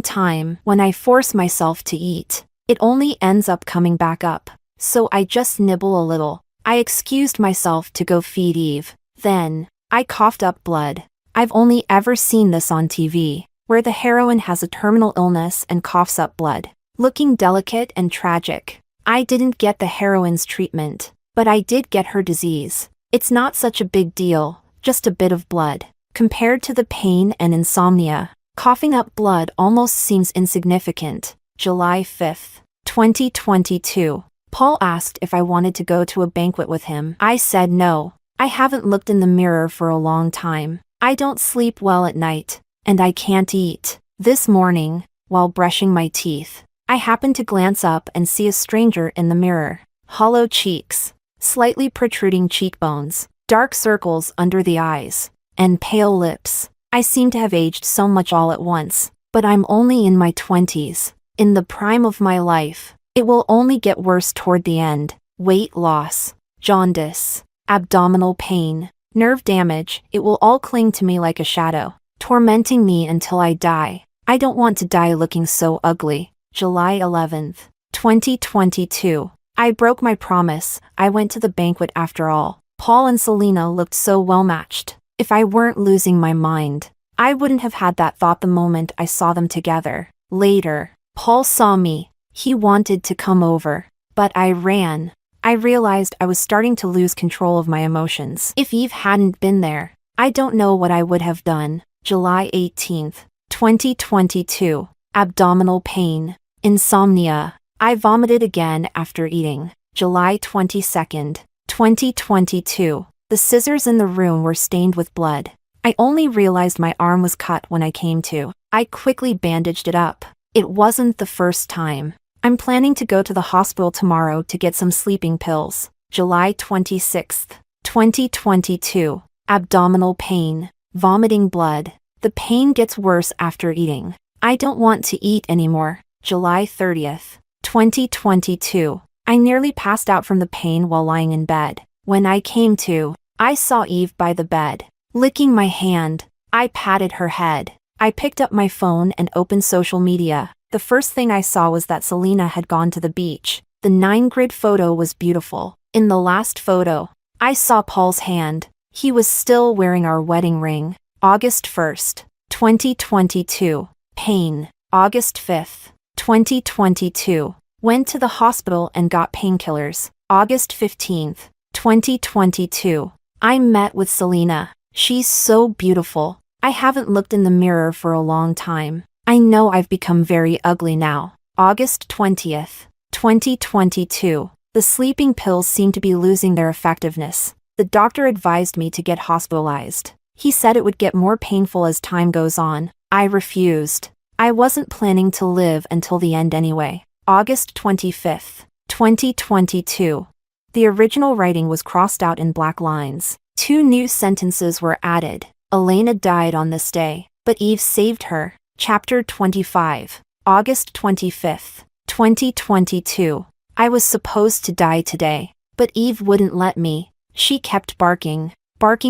Speaker 1: time. When I force myself to eat, it only ends up coming back up. So I just nibble a little. I excused myself to go feed Eve. Then, I coughed up blood. I've only ever seen this on TV, where the heroine has a terminal illness and coughs up blood. Looking delicate and tragic. I didn't get the heroine's treatment, but I did get her disease. It's not such a big deal, just a bit of blood. Compared to the pain and insomnia, coughing up blood almost seems insignificant. July 5th, 2022. Paul asked if I wanted to go to a banquet with him. I said no. I haven't looked in the mirror for a long time. I don't sleep well at night, and I can't eat. This morning, while brushing my teeth, I happened to glance up and see a stranger in the mirror. Hollow cheeks, slightly protruding cheekbones, dark circles under the eyes, and pale lips. I seem to have aged so much all at once, but I'm only in my 20s. In the prime of my life, it will only get worse toward the end. Weight loss, jaundice, abdominal pain, nerve damage, it will all cling to me like a shadow, tormenting me until I die. I don't want to die looking so ugly. July 11th, 2022. I broke my promise. I went to the banquet after all. Paul and Selena looked so well matched. If I weren't losing my mind, I wouldn't have had that thought the moment I saw them together. Later, Paul saw me. He wanted to come over, but I ran. I realized I was starting to lose control of my emotions. If Eve hadn't been there, I don't know what I would have done. July 18th, 2022. Abdominal pain, insomnia. I vomited again after eating. July 22nd, 2022. The scissors in the room were stained with blood. I only realized my arm was cut when I came to. I quickly bandaged it up. It wasn't the first time. I'm planning to go to the hospital tomorrow to get some sleeping pills. July 26th, 2022. abdominal pain, vomiting blood. The pain gets worse after eating. I don't want to eat anymore. July 30th, 2022. I nearly passed out from the pain while lying in bed. When I came to, I saw Eve by the bed, licking my hand. I patted her head. I picked up my phone and opened social media. The first thing I saw was that Selena had gone to the beach. The 9-grid photo was beautiful. In the last photo, I saw Paul's hand. He was still wearing our wedding ring. August 1st, 2022. Pain. August 5th, 2022. Went to the hospital and got painkillers. August 15th, 2022. I met with Selena. She's so beautiful. I haven't looked in the mirror for a long time. I know I've become very ugly now. August 20th, 2022. The sleeping pills seem to be losing their effectiveness. The doctor advised me to get hospitalized. He said it would get more painful as time goes on. I refused. I wasn't planning to live until the end anyway. August 25th, 2022. The original writing was crossed out in black lines. 2 new sentences were added. Elena died on this day, but Eve saved her. Chapter 25. August 25th, 2022. I was supposed to die today, but Eve wouldn't let me. She kept barking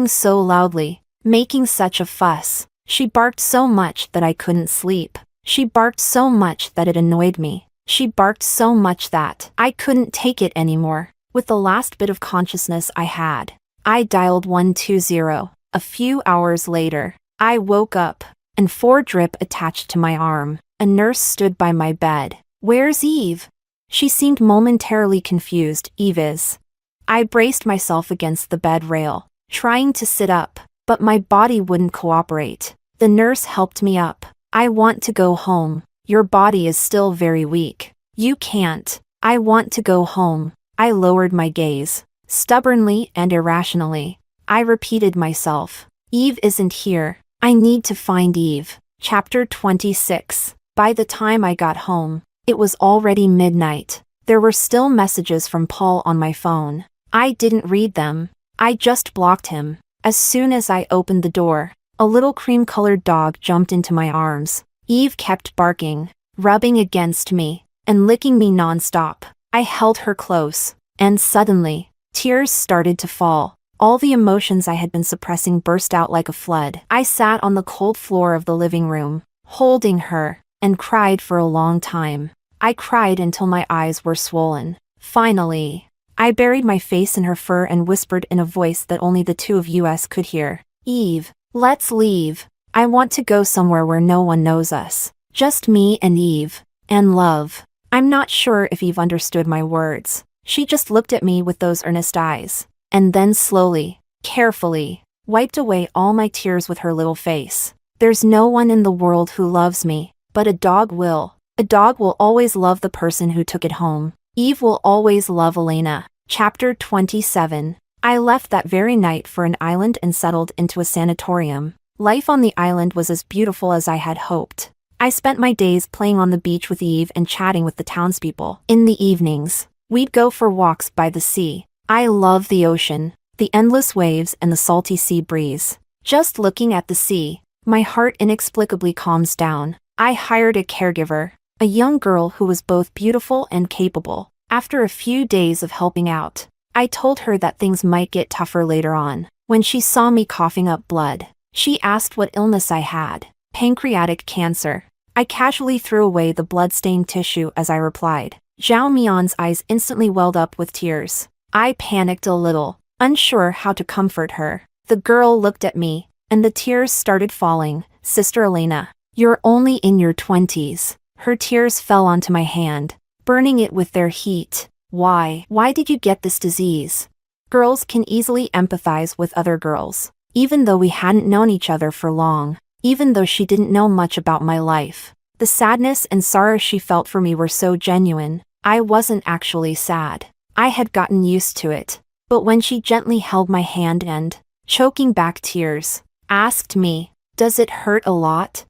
Speaker 1: so loudly, making such a fuss. She barked so much that I couldn't sleep. She barked so much that it annoyed me. She barked so much that I couldn't take it anymore. With the last bit of consciousness I had, I dialed 120. A few hours later, I woke up, and 4 drip attached to my arm. A nurse stood by my bed. "Where's Eve?" She seemed momentarily confused. "Eve is." I braced myself against the bed rail, trying to sit up, but my body wouldn't cooperate. The nurse helped me up. "I want to go home. Your body is still very weak. You can't." "I want to go home." I lowered my gaze. Stubbornly and irrationally, I repeated myself. "Eve isn't here. I need to find Eve." Chapter 26. By the time I got home, it was already midnight. There were still messages from Paul on my phone. I didn't read them. I just blocked him. As soon as I opened the door, a little cream-colored dog jumped into my arms. Eve kept barking, rubbing against me, and licking me non-stop. I held her close, and suddenly, tears started to fall. All the emotions I had been suppressing burst out like a flood. I sat on the cold floor of the living room, holding her, and cried for a long time. I cried until my eyes were swollen. Finally, I buried my face in her fur and whispered in a voice that only the 2 of us could hear. "Eve, let's leave. I want to go somewhere where no one knows us. Just me and Eve, and love." I'm not sure if Eve understood my words. She just looked at me with those earnest eyes, and then slowly, carefully, wiped away all my tears with her little face. "There's no one in the world who loves me, but a dog will. A dog will always love the person who took it home. Eve will always love Elena." Chapter 27. I left that very night for an island and settled into a sanatorium. Life on the island was as beautiful as I had hoped. I spent my days playing on the beach with Eve and chatting with the townspeople. In the evenings, we'd go for walks by the sea. I love the ocean, the endless waves and the salty sea breeze. Just looking at the sea, my heart inexplicably calms down. I hired a caregiver, a young girl who was both beautiful and capable. After a few days of helping out, I told her that things might get tougher later on. When she saw me coughing up blood, she asked what illness I had. "Pancreatic cancer." I casually threw away the blood-stained tissue as I replied. Zhao Mian's eyes instantly welled up with tears. I panicked a little, unsure how to comfort her. The girl looked at me, and the tears started falling. "Sister Elena, you're only in your 20s. Her tears fell onto my hand, burning it with their heat. Why did you get this disease?" Girls can easily empathize with other girls. Even though we hadn't known each other for long, even though she didn't know much about my life, the sadness and sorrow she felt for me were so genuine. I wasn't actually sad. I had gotten used to it. But when she gently held my hand and, choking back tears, asked me, "Does it hurt a lot?"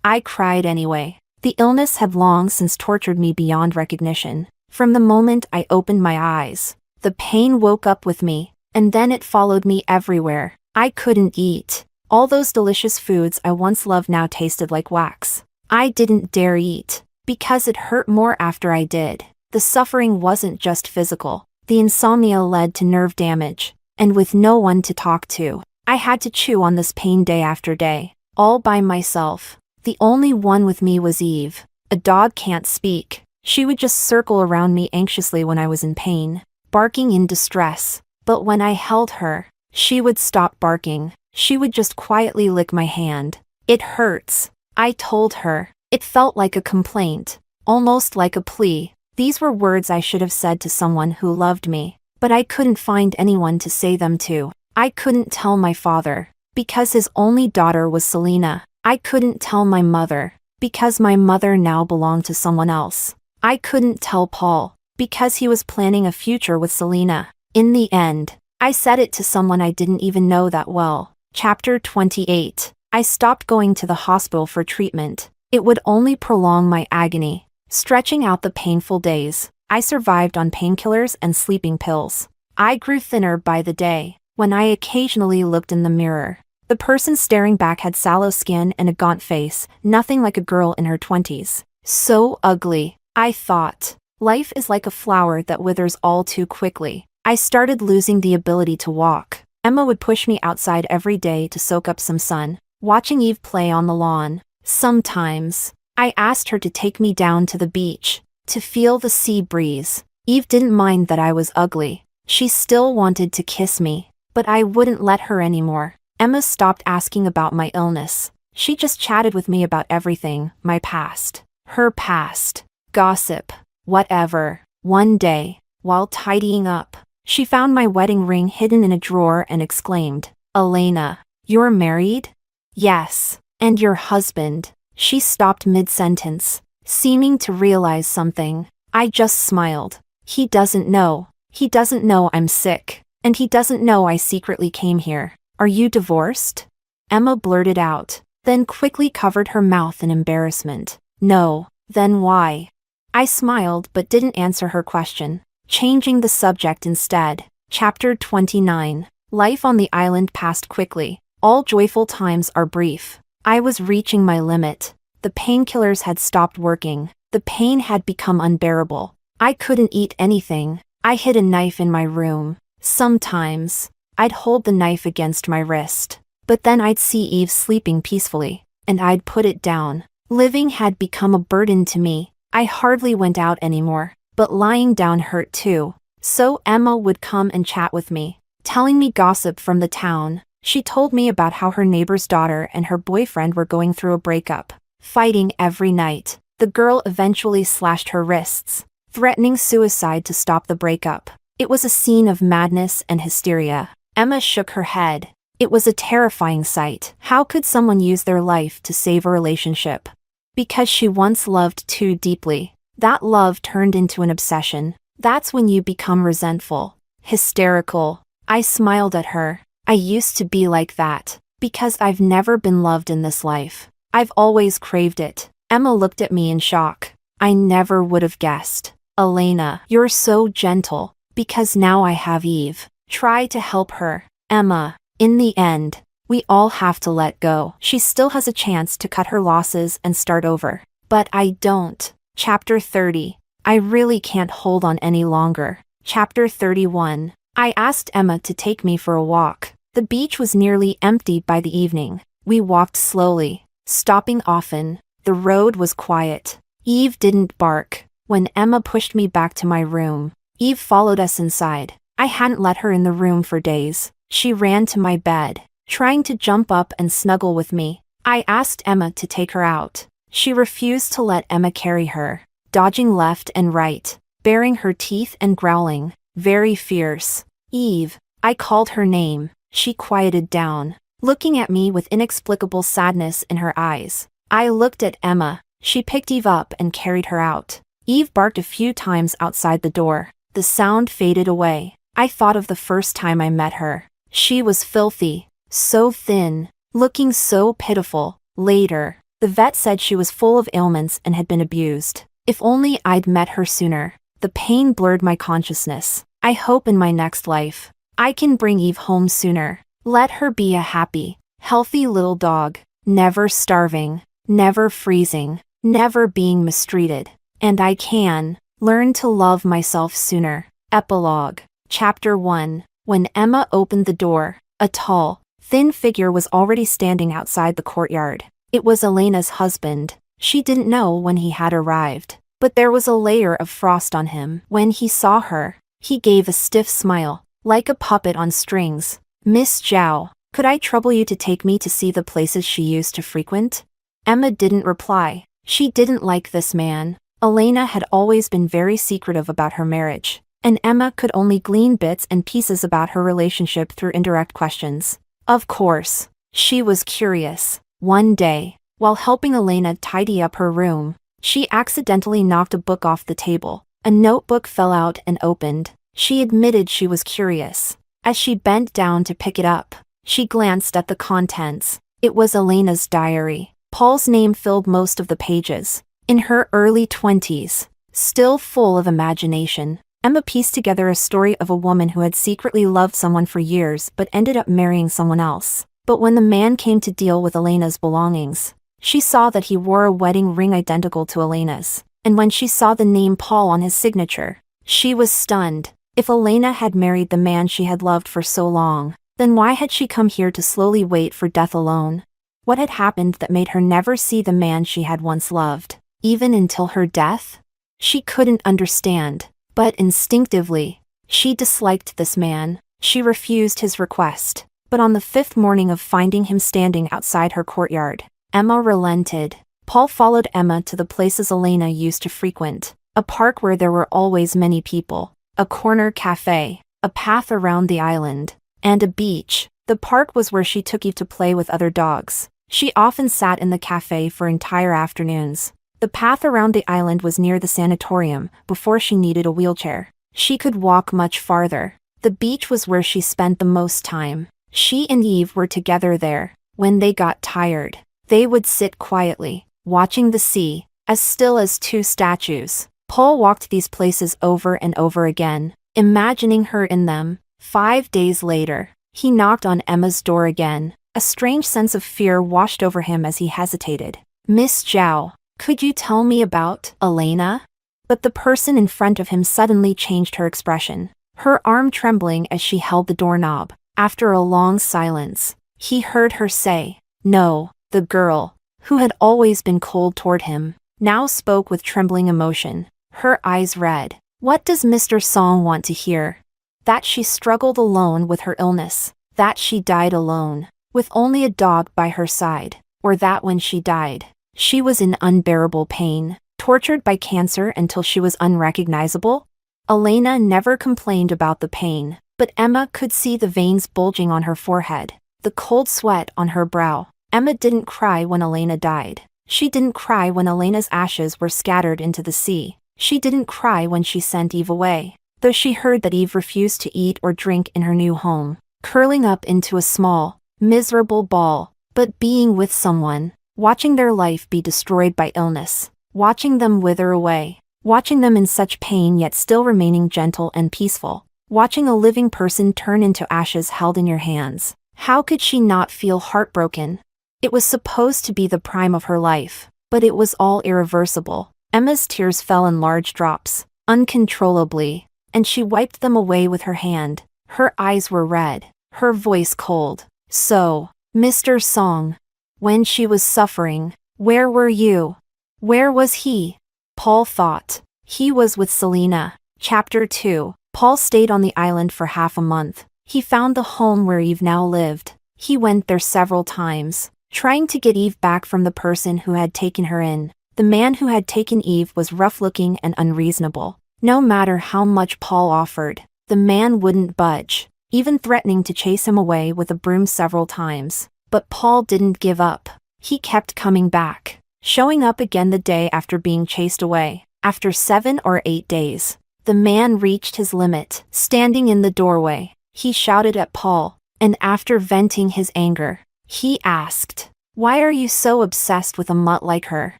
Speaker 1: I cried anyway. The illness had long since tortured me beyond recognition. From the moment I opened my eyes, the pain woke up with me, and then it followed me everywhere. I couldn't eat. All those delicious foods I once loved now tasted like wax. I didn't dare eat, because it hurt more after I did. The suffering wasn't just physical. The insomnia led to nerve damage, and with no one to talk to, I had to chew on this pain day after day, all by myself. The only one with me was Eve. A dog can't speak. She would just circle around me anxiously when I was in pain, barking in distress. But when I held her, she would stop barking. She would just quietly lick my hand. It hurts, I told her. It felt like a complaint, almost like a plea. These were words I should have said to someone who loved me, but I couldn't find anyone to say them to. I couldn't tell my father, because his only daughter was Selena. I couldn't tell my mother, because my mother now belonged to someone else. I couldn't tell Paul, because he was planning a future with Selena. In the end, I said it to someone I didn't even know that well. Chapter 28. I stopped going to the hospital for treatment. It would only prolong my agony, stretching out the painful days. I survived on painkillers and sleeping pills. I grew thinner by the day. When I occasionally looked in the mirror, the person staring back had sallow skin and a gaunt face, nothing like a girl in her 20s. So ugly, I thought. Life is like a flower that withers all too quickly. I started losing the ability to walk. Emma would push me outside every day to soak up some sun, watching Eve play on the lawn. Sometimes, I asked her to take me down to the beach, to feel the sea breeze. Eve didn't mind that I was ugly. She still wanted to kiss me, but I wouldn't let her anymore. Emma stopped asking about my illness. She just chatted with me about everything, my past, her past, gossip, whatever. One day, while tidying up, she found my wedding ring hidden in a drawer and exclaimed, "Elena, you're married?" "Yes. And your husband?" She stopped mid-sentence, seeming to realize something. I just smiled. He doesn't know. He doesn't know I'm sick. And he doesn't know I secretly came here. "Are you divorced?" Emma blurted out, then quickly covered her mouth in embarrassment. "No." "Then why?" I smiled but didn't answer her question, changing the subject instead. Chapter 29. Life on the island passed quickly. All joyful times are brief. I was reaching my limit. The painkillers had stopped working. The pain had become unbearable. I couldn't eat anything. I hid a knife in my room. Sometimes, I'd hold the knife against my wrist. But then I'd see Eve sleeping peacefully, and I'd put it down. Living had become a burden to me. I hardly went out anymore, but lying down hurt too. So Emma would come and chat with me, telling me gossip from the town. She told me about how her neighbor's daughter and her boyfriend were going through a breakup, fighting every night. The girl eventually slashed her wrists, threatening suicide to stop the breakup. It was a scene of madness and hysteria. Emma shook her head. It was a terrifying sight. How could someone use their life to save a relationship? Because she once loved too deeply. That love turned into an obsession. That's when you become resentful, hysterical. I smiled at her. I used to be like that, because I've never been loved in this life. I've always craved it. Emma looked at me in shock. I never would have guessed. "Elena, you're so gentle, because now I have Eve." Try to help her, Emma. In the end, we all have to let go. She still has a chance to cut her losses and start over. But I don't. Chapter 30. I really can't hold on any longer. Chapter 31. I asked Emma to take me for a walk. The beach was nearly empty by the evening. We walked slowly, stopping often. The road was quiet. Eve didn't bark. When Emma pushed me back to my room, Eve followed us inside. I hadn't let her in the room for days. She ran to my bed, trying to jump up and snuggle with me. I asked Emma to take her out. She refused to let Emma carry her, dodging left and right, baring her teeth and growling, very fierce. "Eve," I called her name. She quieted down, looking at me with inexplicable sadness in her eyes. I looked at Emma. She picked Eve up and carried her out. Eve barked a few times outside the door. The sound faded away. I thought of the first time I met her. She was filthy, so thin, looking so pitiful. Later, the vet said she was full of ailments and had been abused. If only I'd met her sooner. The pain blurred my consciousness. I hope in my next life, I can bring Eve home sooner. Let her be a happy, healthy little dog, never starving, never freezing, never being mistreated. And I can learn to love myself sooner. Epilogue. Chapter 1. When Emma opened the door, a tall, thin figure was already standing outside the courtyard. It was Elena's husband. She didn't know when he had arrived, but there was a layer of frost on him. When he saw her, he gave a stiff smile, like a puppet on strings. Miss Zhao, could I trouble you to take me to see the places she used to frequent? Emma didn't reply. She didn't like this man. Elena had always been very secretive about her marriage, and Emma could only glean bits and pieces about her relationship through indirect questions. Of course, she was curious. One day, while helping Elena tidy up her room, she accidentally knocked a book off the table. A notebook fell out and opened. She admitted she was curious. As she bent down to pick it up, she glanced at the contents. It was Elena's diary. Paul's name filled most of the pages. In her early 20s, still full of imagination, Emma pieced together a story of a woman who had secretly loved someone for years but ended up marrying someone else. But when the man came to deal with Elena's belongings, she saw that he wore a wedding ring identical to Elena's. And when she saw the name Paul on his signature, she was stunned. If Elena had married the man she had loved for so long, then why had she come here to slowly wait for death alone? What had happened that made her never see the man she had once loved, even until her death? She couldn't understand, but instinctively, she disliked this man. She refused his request. But on the 5th morning of finding him standing outside her courtyard, Emma relented. Paul followed Emma to the places Elena used to frequent, a park where there were always many people, a corner cafe, a path around the island, and a beach. The park was where she took Eve to play with other dogs. She often sat in the cafe for entire afternoons. The path around the island was near the sanatorium. Before she needed a wheelchair, she could walk much farther. The beach was where she spent the most time. She and Eve were together there. When they got tired, they would sit quietly, watching the sea, as still as two statues. Paul walked these places over and over again, imagining her in them. 5 days later, he knocked on Emma's door again. A strange sense of fear washed over him as he hesitated. Miss Zhao, could you tell me about Elena? But the person in front of him suddenly changed her expression, her arm trembling as she held the doorknob. After a long silence, he heard her say, "No." The girl, who had always been cold toward him, now spoke with trembling emotion, her eyes red. What does Mr. Song want to hear? That she struggled alone with her illness, that she died alone, with only a dog by her side, or that when she died, she was in unbearable pain, tortured by cancer until she was unrecognizable? Elena never complained about the pain, but Emma could see the veins bulging on her forehead, the cold sweat on her brow. Emma didn't cry when Elena died. She didn't cry when Elena's ashes were scattered into the sea. She didn't cry when she sent Eve away, though she heard that Eve refused to eat or drink in her new home, curling up into a small, miserable ball. But being with someone, watching their life be destroyed by illness, watching them wither away, watching them in such pain yet still remaining gentle and peaceful, watching a living person turn into ashes held in your hands, how could she not feel heartbroken? It was supposed to be the prime of her life, but it was all irreversible. Emma's tears fell in large drops, uncontrollably, and she wiped them away with her hand. Her eyes were red, her voice cold. So, Mr. Song, when she was suffering, where were you? Where was he? Paul thought. He was with Selena. Chapter 2. Paul stayed on the island for half a month. He found the home where Eve now lived. He went there several times, trying to get Eve back from the person who had taken her in. The man who had taken Eve was rough-looking and unreasonable. No matter how much Paul offered, the man wouldn't budge, even threatening to chase him away with a broom several times. But Paul didn't give up. He kept coming back, showing up again the day after being chased away. After 7 or 8 days, the man reached his limit. Standing in the doorway, he shouted at Paul, and after venting his anger, he asked, "Why are you so obsessed with a mutt like her?"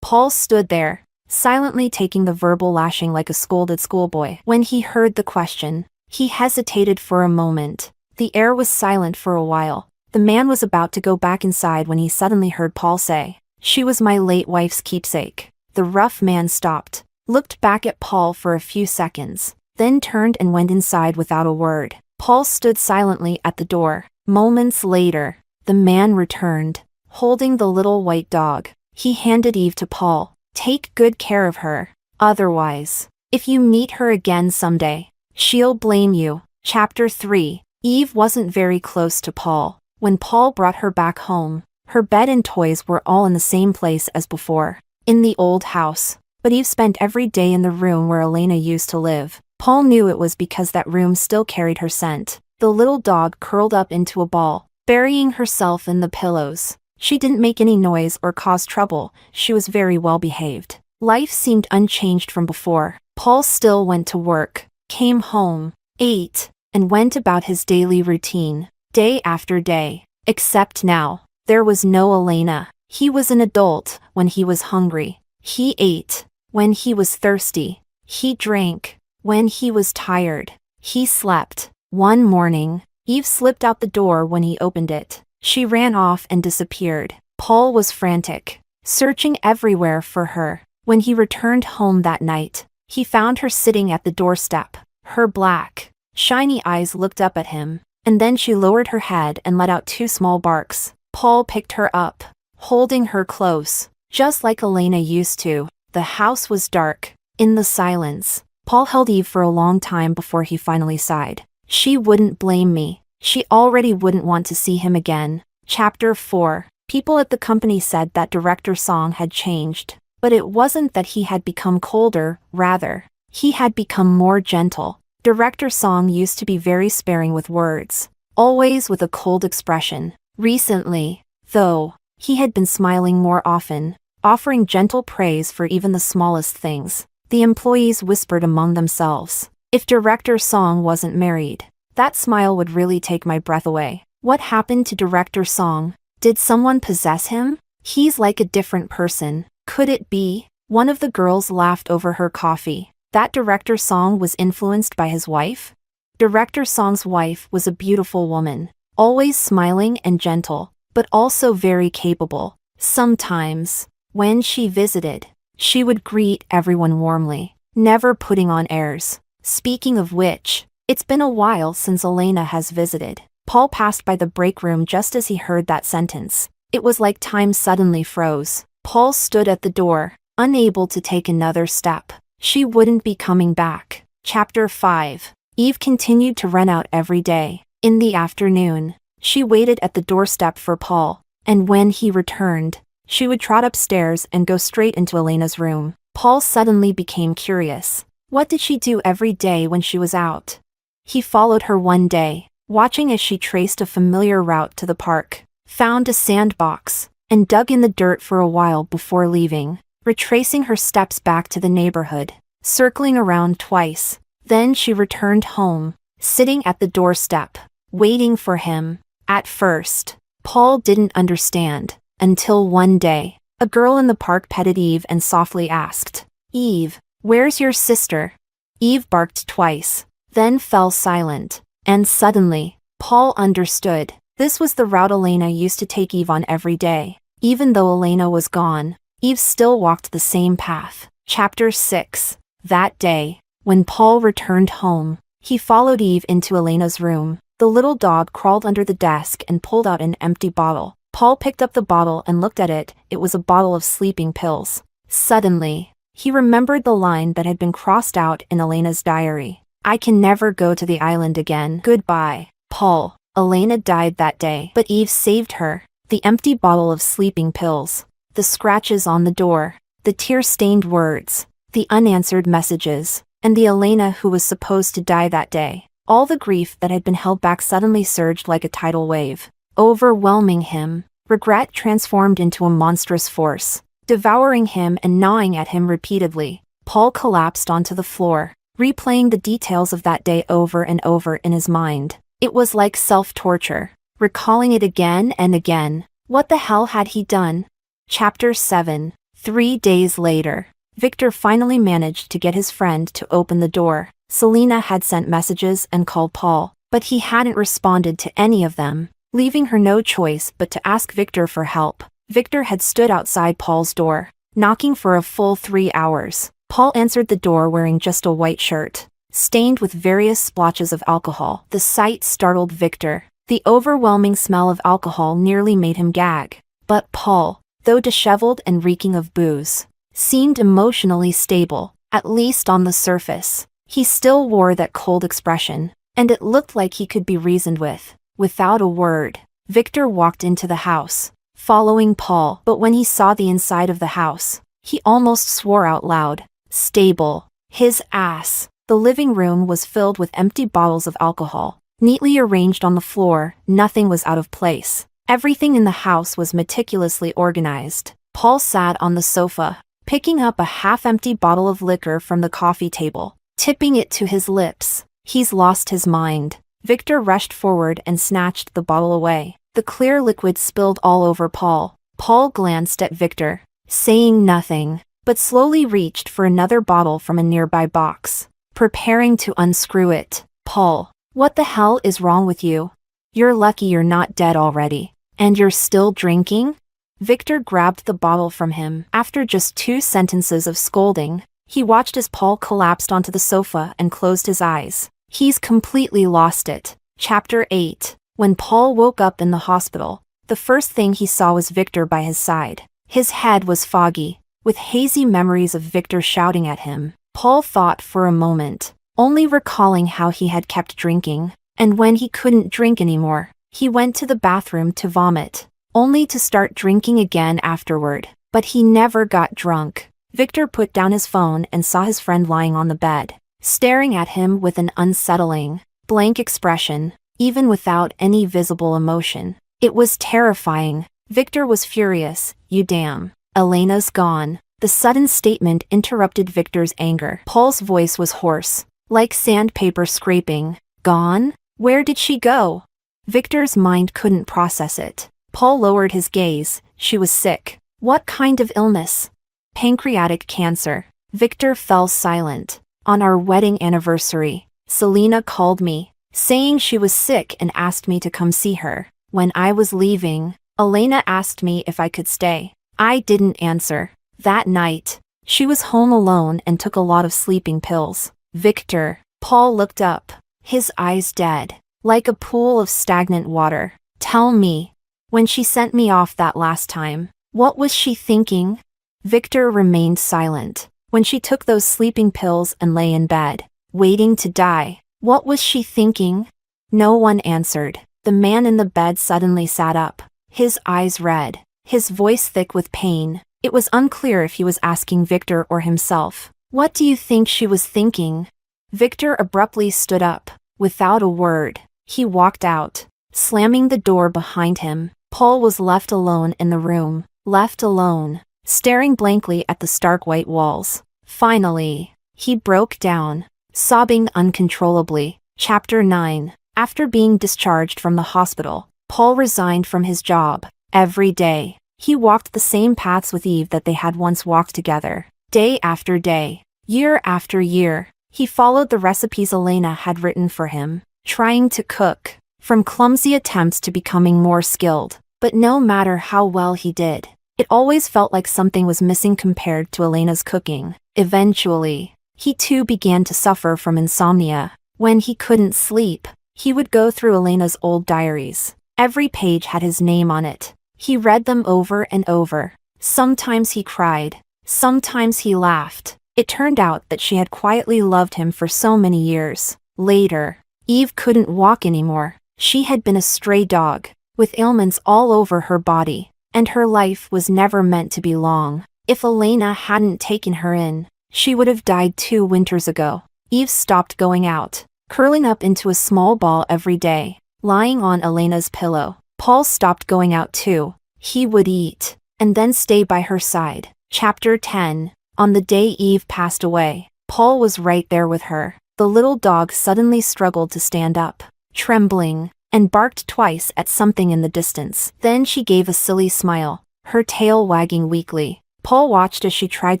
Speaker 1: Paul stood there, silently taking the verbal lashing like a scolded schoolboy. When he heard the question, he hesitated for a moment. The air was silent for a while. The man was about to go back inside when he suddenly heard Paul say, "She was my late wife's keepsake." The rough man stopped, looked back at Paul for a few seconds, then turned and went inside without a word. Paul stood silently at the door. Moments later, the man returned, holding the little white dog. He handed Eve to Paul. "Take good care of her. Otherwise, if you meet her again someday, she'll blame you." Chapter 3. Eve wasn't very close to Paul. When Paul brought her back home, her bed and toys were all in the same place as before, in the old house. But Eve spent every day in the room where Elena used to live. Paul knew it was because that room still carried her scent. The little dog curled up into a ball, burying herself in the pillows. She didn't make any noise or cause trouble. She was very well behaved. Life seemed unchanged from before. Paul still went to work, came home, ate, and went about his daily routine, day after day. Except now, there was no Elena. He was an adult when he was hungry. He ate when he was thirsty. He drank when he was tired. He slept. One morning, Eve slipped out the door when he opened it. She ran off and disappeared. Paul was frantic, searching everywhere for her. When he returned home that night, he found her sitting at the doorstep. Her black, shiny eyes looked up at him, and then she lowered her head and let out two small barks. Paul picked her up, holding her close, just like Elena used to. The house was dark. In the silence, Paul held Eve for a long time before he finally sighed. She wouldn't blame me. She already wouldn't want to see him again. Chapter 4. People at the company said that Director Song had changed. But it wasn't that he had become colder, rather, he had become more gentle. Director Song used to be very sparing with words, always with a cold expression. Recently, though, he had been smiling more often, offering gentle praise for even the smallest things. The employees whispered among themselves, "If Director Song wasn't married, that smile would really take my breath away." What happened to Director Song? Did someone possess him? He's like a different person. Could it be? One of the girls laughed over her coffee. That Director Song was influenced by his wife? Director Song's wife was a beautiful woman, always smiling and gentle, but also very capable. Sometimes, when she visited, she would greet everyone warmly, never putting on airs. Speaking of which, it's been a while since Elena has visited. Paul passed by the break room just as he heard that sentence. It was like time suddenly froze. Paul stood at the door, unable to take another step. She wouldn't be coming back. Chapter 5. Eve continued to run out every day. In the afternoon, she waited at the doorstep for Paul, and when he returned, she would trot upstairs and go straight into Elena's room. Paul suddenly became curious. What did she do every day when she was out? He followed her one day, watching as she traced a familiar route to the park, found a sandbox, and dug in the dirt for a while before leaving, retracing her steps back to the neighborhood, circling around twice. Then she returned home, sitting at the doorstep, waiting for him. At first, Paul didn't understand, until one day, a girl in the park petted Eve and softly asked, "Eve, where's your sister?" Eve barked twice, then fell silent, and suddenly, Paul understood. This was the route Elena used to take Eve on every day. Even though Elena was gone, Eve still walked the same path. Chapter 6. That day, when Paul returned home, he followed Eve into Elena's room. The little dog crawled under the desk and pulled out an empty bottle. Paul picked up the bottle and looked at it. It was a bottle of sleeping pills. Suddenly, he remembered the line that had been crossed out in Elena's diary. "I can never go to the island again. Goodbye, Paul." Elena died that day, but Eve saved her. The empty bottle of sleeping pills, the scratches on the door, the tear-stained words, the unanswered messages, and the Elena who was supposed to die that day. All the grief that had been held back suddenly surged like a tidal wave, overwhelming him. Regret transformed into a monstrous force, devouring him and gnawing at him repeatedly. Paul collapsed onto the floor, replaying the details of that day over and over in his mind. It was like self-torture, recalling it again and again. What the hell had he done? Chapter 7. 3 days later, Victor finally managed to get his friend to open the door. Selena had sent messages and called Paul. but he hadn't responded to any of them, leaving her no choice but to ask Victor for help. Victor had stood outside Paul's door, knocking for a full 3 hours. Paul answered the door wearing just a white shirt, stained with various splotches of alcohol. The sight startled Victor. The overwhelming smell of alcohol nearly made him gag. But Paul, though disheveled and reeking of booze, seemed emotionally stable, at least on the surface. He still wore that cold expression, and it looked like he could be reasoned with. Without a word, Victor walked into the house, following Paul. But when he saw the inside of the house, he almost swore out loud. Stable. His ass. The living room was filled with empty bottles of alcohol, neatly arranged on the floor. Nothing was out of place. Everything in the house was meticulously organized. Paul sat on the sofa, picking up a half-empty bottle of liquor from the coffee table, tipping it to his lips. He's lost his mind. Victor rushed forward and snatched the bottle away. The clear liquid spilled all over Paul. Paul glanced at Victor, saying nothing, but slowly reached for another bottle from a nearby box, preparing to unscrew it. Paul, what the hell is wrong with you? You're lucky you're not dead already. And you're still drinking? Victor grabbed the bottle from him. After just 2 sentences of scolding, he watched as Paul collapsed onto the sofa and closed his eyes. He's completely lost it. Chapter 8. When Paul woke up in the hospital, the first thing he saw was Victor by his side. His head was foggy, with hazy memories of Victor shouting at him. Paul thought for a moment, only recalling how he had kept drinking, and when he couldn't drink anymore, he went to the bathroom to vomit, only to start drinking again afterward. But he never got drunk. Victor put down his phone and saw his friend lying on the bed, staring at him with an unsettling, blank expression, even without any visible emotion. It was terrifying. Victor was furious. You damn. Elena's gone. The sudden statement interrupted Victor's anger. Paul's voice was hoarse, like sandpaper scraping. Gone? Where did she go? Victor's mind couldn't process it. Paul lowered his gaze. She was sick. What kind of illness? Pancreatic cancer. Victor fell silent. On our wedding anniversary, Selena called me, saying she was sick and asked me to come see her. When I was leaving, Elena asked me if I could stay. I didn't answer. That night, she was home alone and took a lot of sleeping pills. Victor. Paul looked up, his eyes dead, like a pool of stagnant water. Tell me, when she sent me off that last time, what was she thinking? Victor remained silent. When she took those sleeping pills and lay in bed, waiting to die, what was she thinking? No one answered. The man in the bed suddenly sat up, his eyes red, his voice thick with pain. It was unclear if he was asking Victor or himself. What do you think she was thinking? Victor abruptly stood up. Without a word, he walked out, slamming the door behind him. Paul was left alone in the room, left alone, staring blankly at the stark white walls. Finally, he broke down, sobbing uncontrollably. Chapter 9. After being discharged from the hospital, Paul resigned from his job. Every day, he walked the same paths with Eve that they had once walked together. Day after day, year after year, he followed the recipes Elena had written for him, trying to cook, from clumsy attempts to becoming more skilled. But no matter how well he did, it always felt like something was missing compared to Elena's cooking. Eventually, he too began to suffer from insomnia. When he couldn't sleep, he would go through Elena's old diaries. Every page had his name on it. He read them over and over. Sometimes he cried. Sometimes he laughed. It turned out that she had quietly loved him for so many years. Later, Eve couldn't walk anymore. She had been a stray dog, with ailments all over her body, and her life was never meant to be long. If Elena hadn't taken her in, she would have died 2 winters ago. Eve stopped going out, curling up into a small ball every day, lying on Elena's pillow. Paul stopped going out too. He would eat, and then stay by her side. Chapter 10. On the day Eve passed away, Paul was right there with her. The little dog suddenly struggled to stand up, trembling, and barked twice at something in the distance. Then she gave a silly smile, her tail wagging weakly. Paul watched as she tried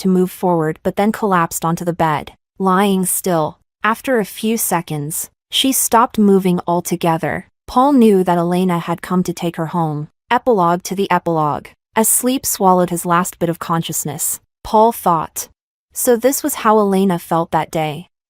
Speaker 1: to move forward but then collapsed onto the bed, lying still. After a few seconds, She stopped moving altogether. Paul knew that Elena had come to take her home. Epilogue to the epilogue. As sleep swallowed his last bit of consciousness, Paul thought. So this was how Elena felt that day.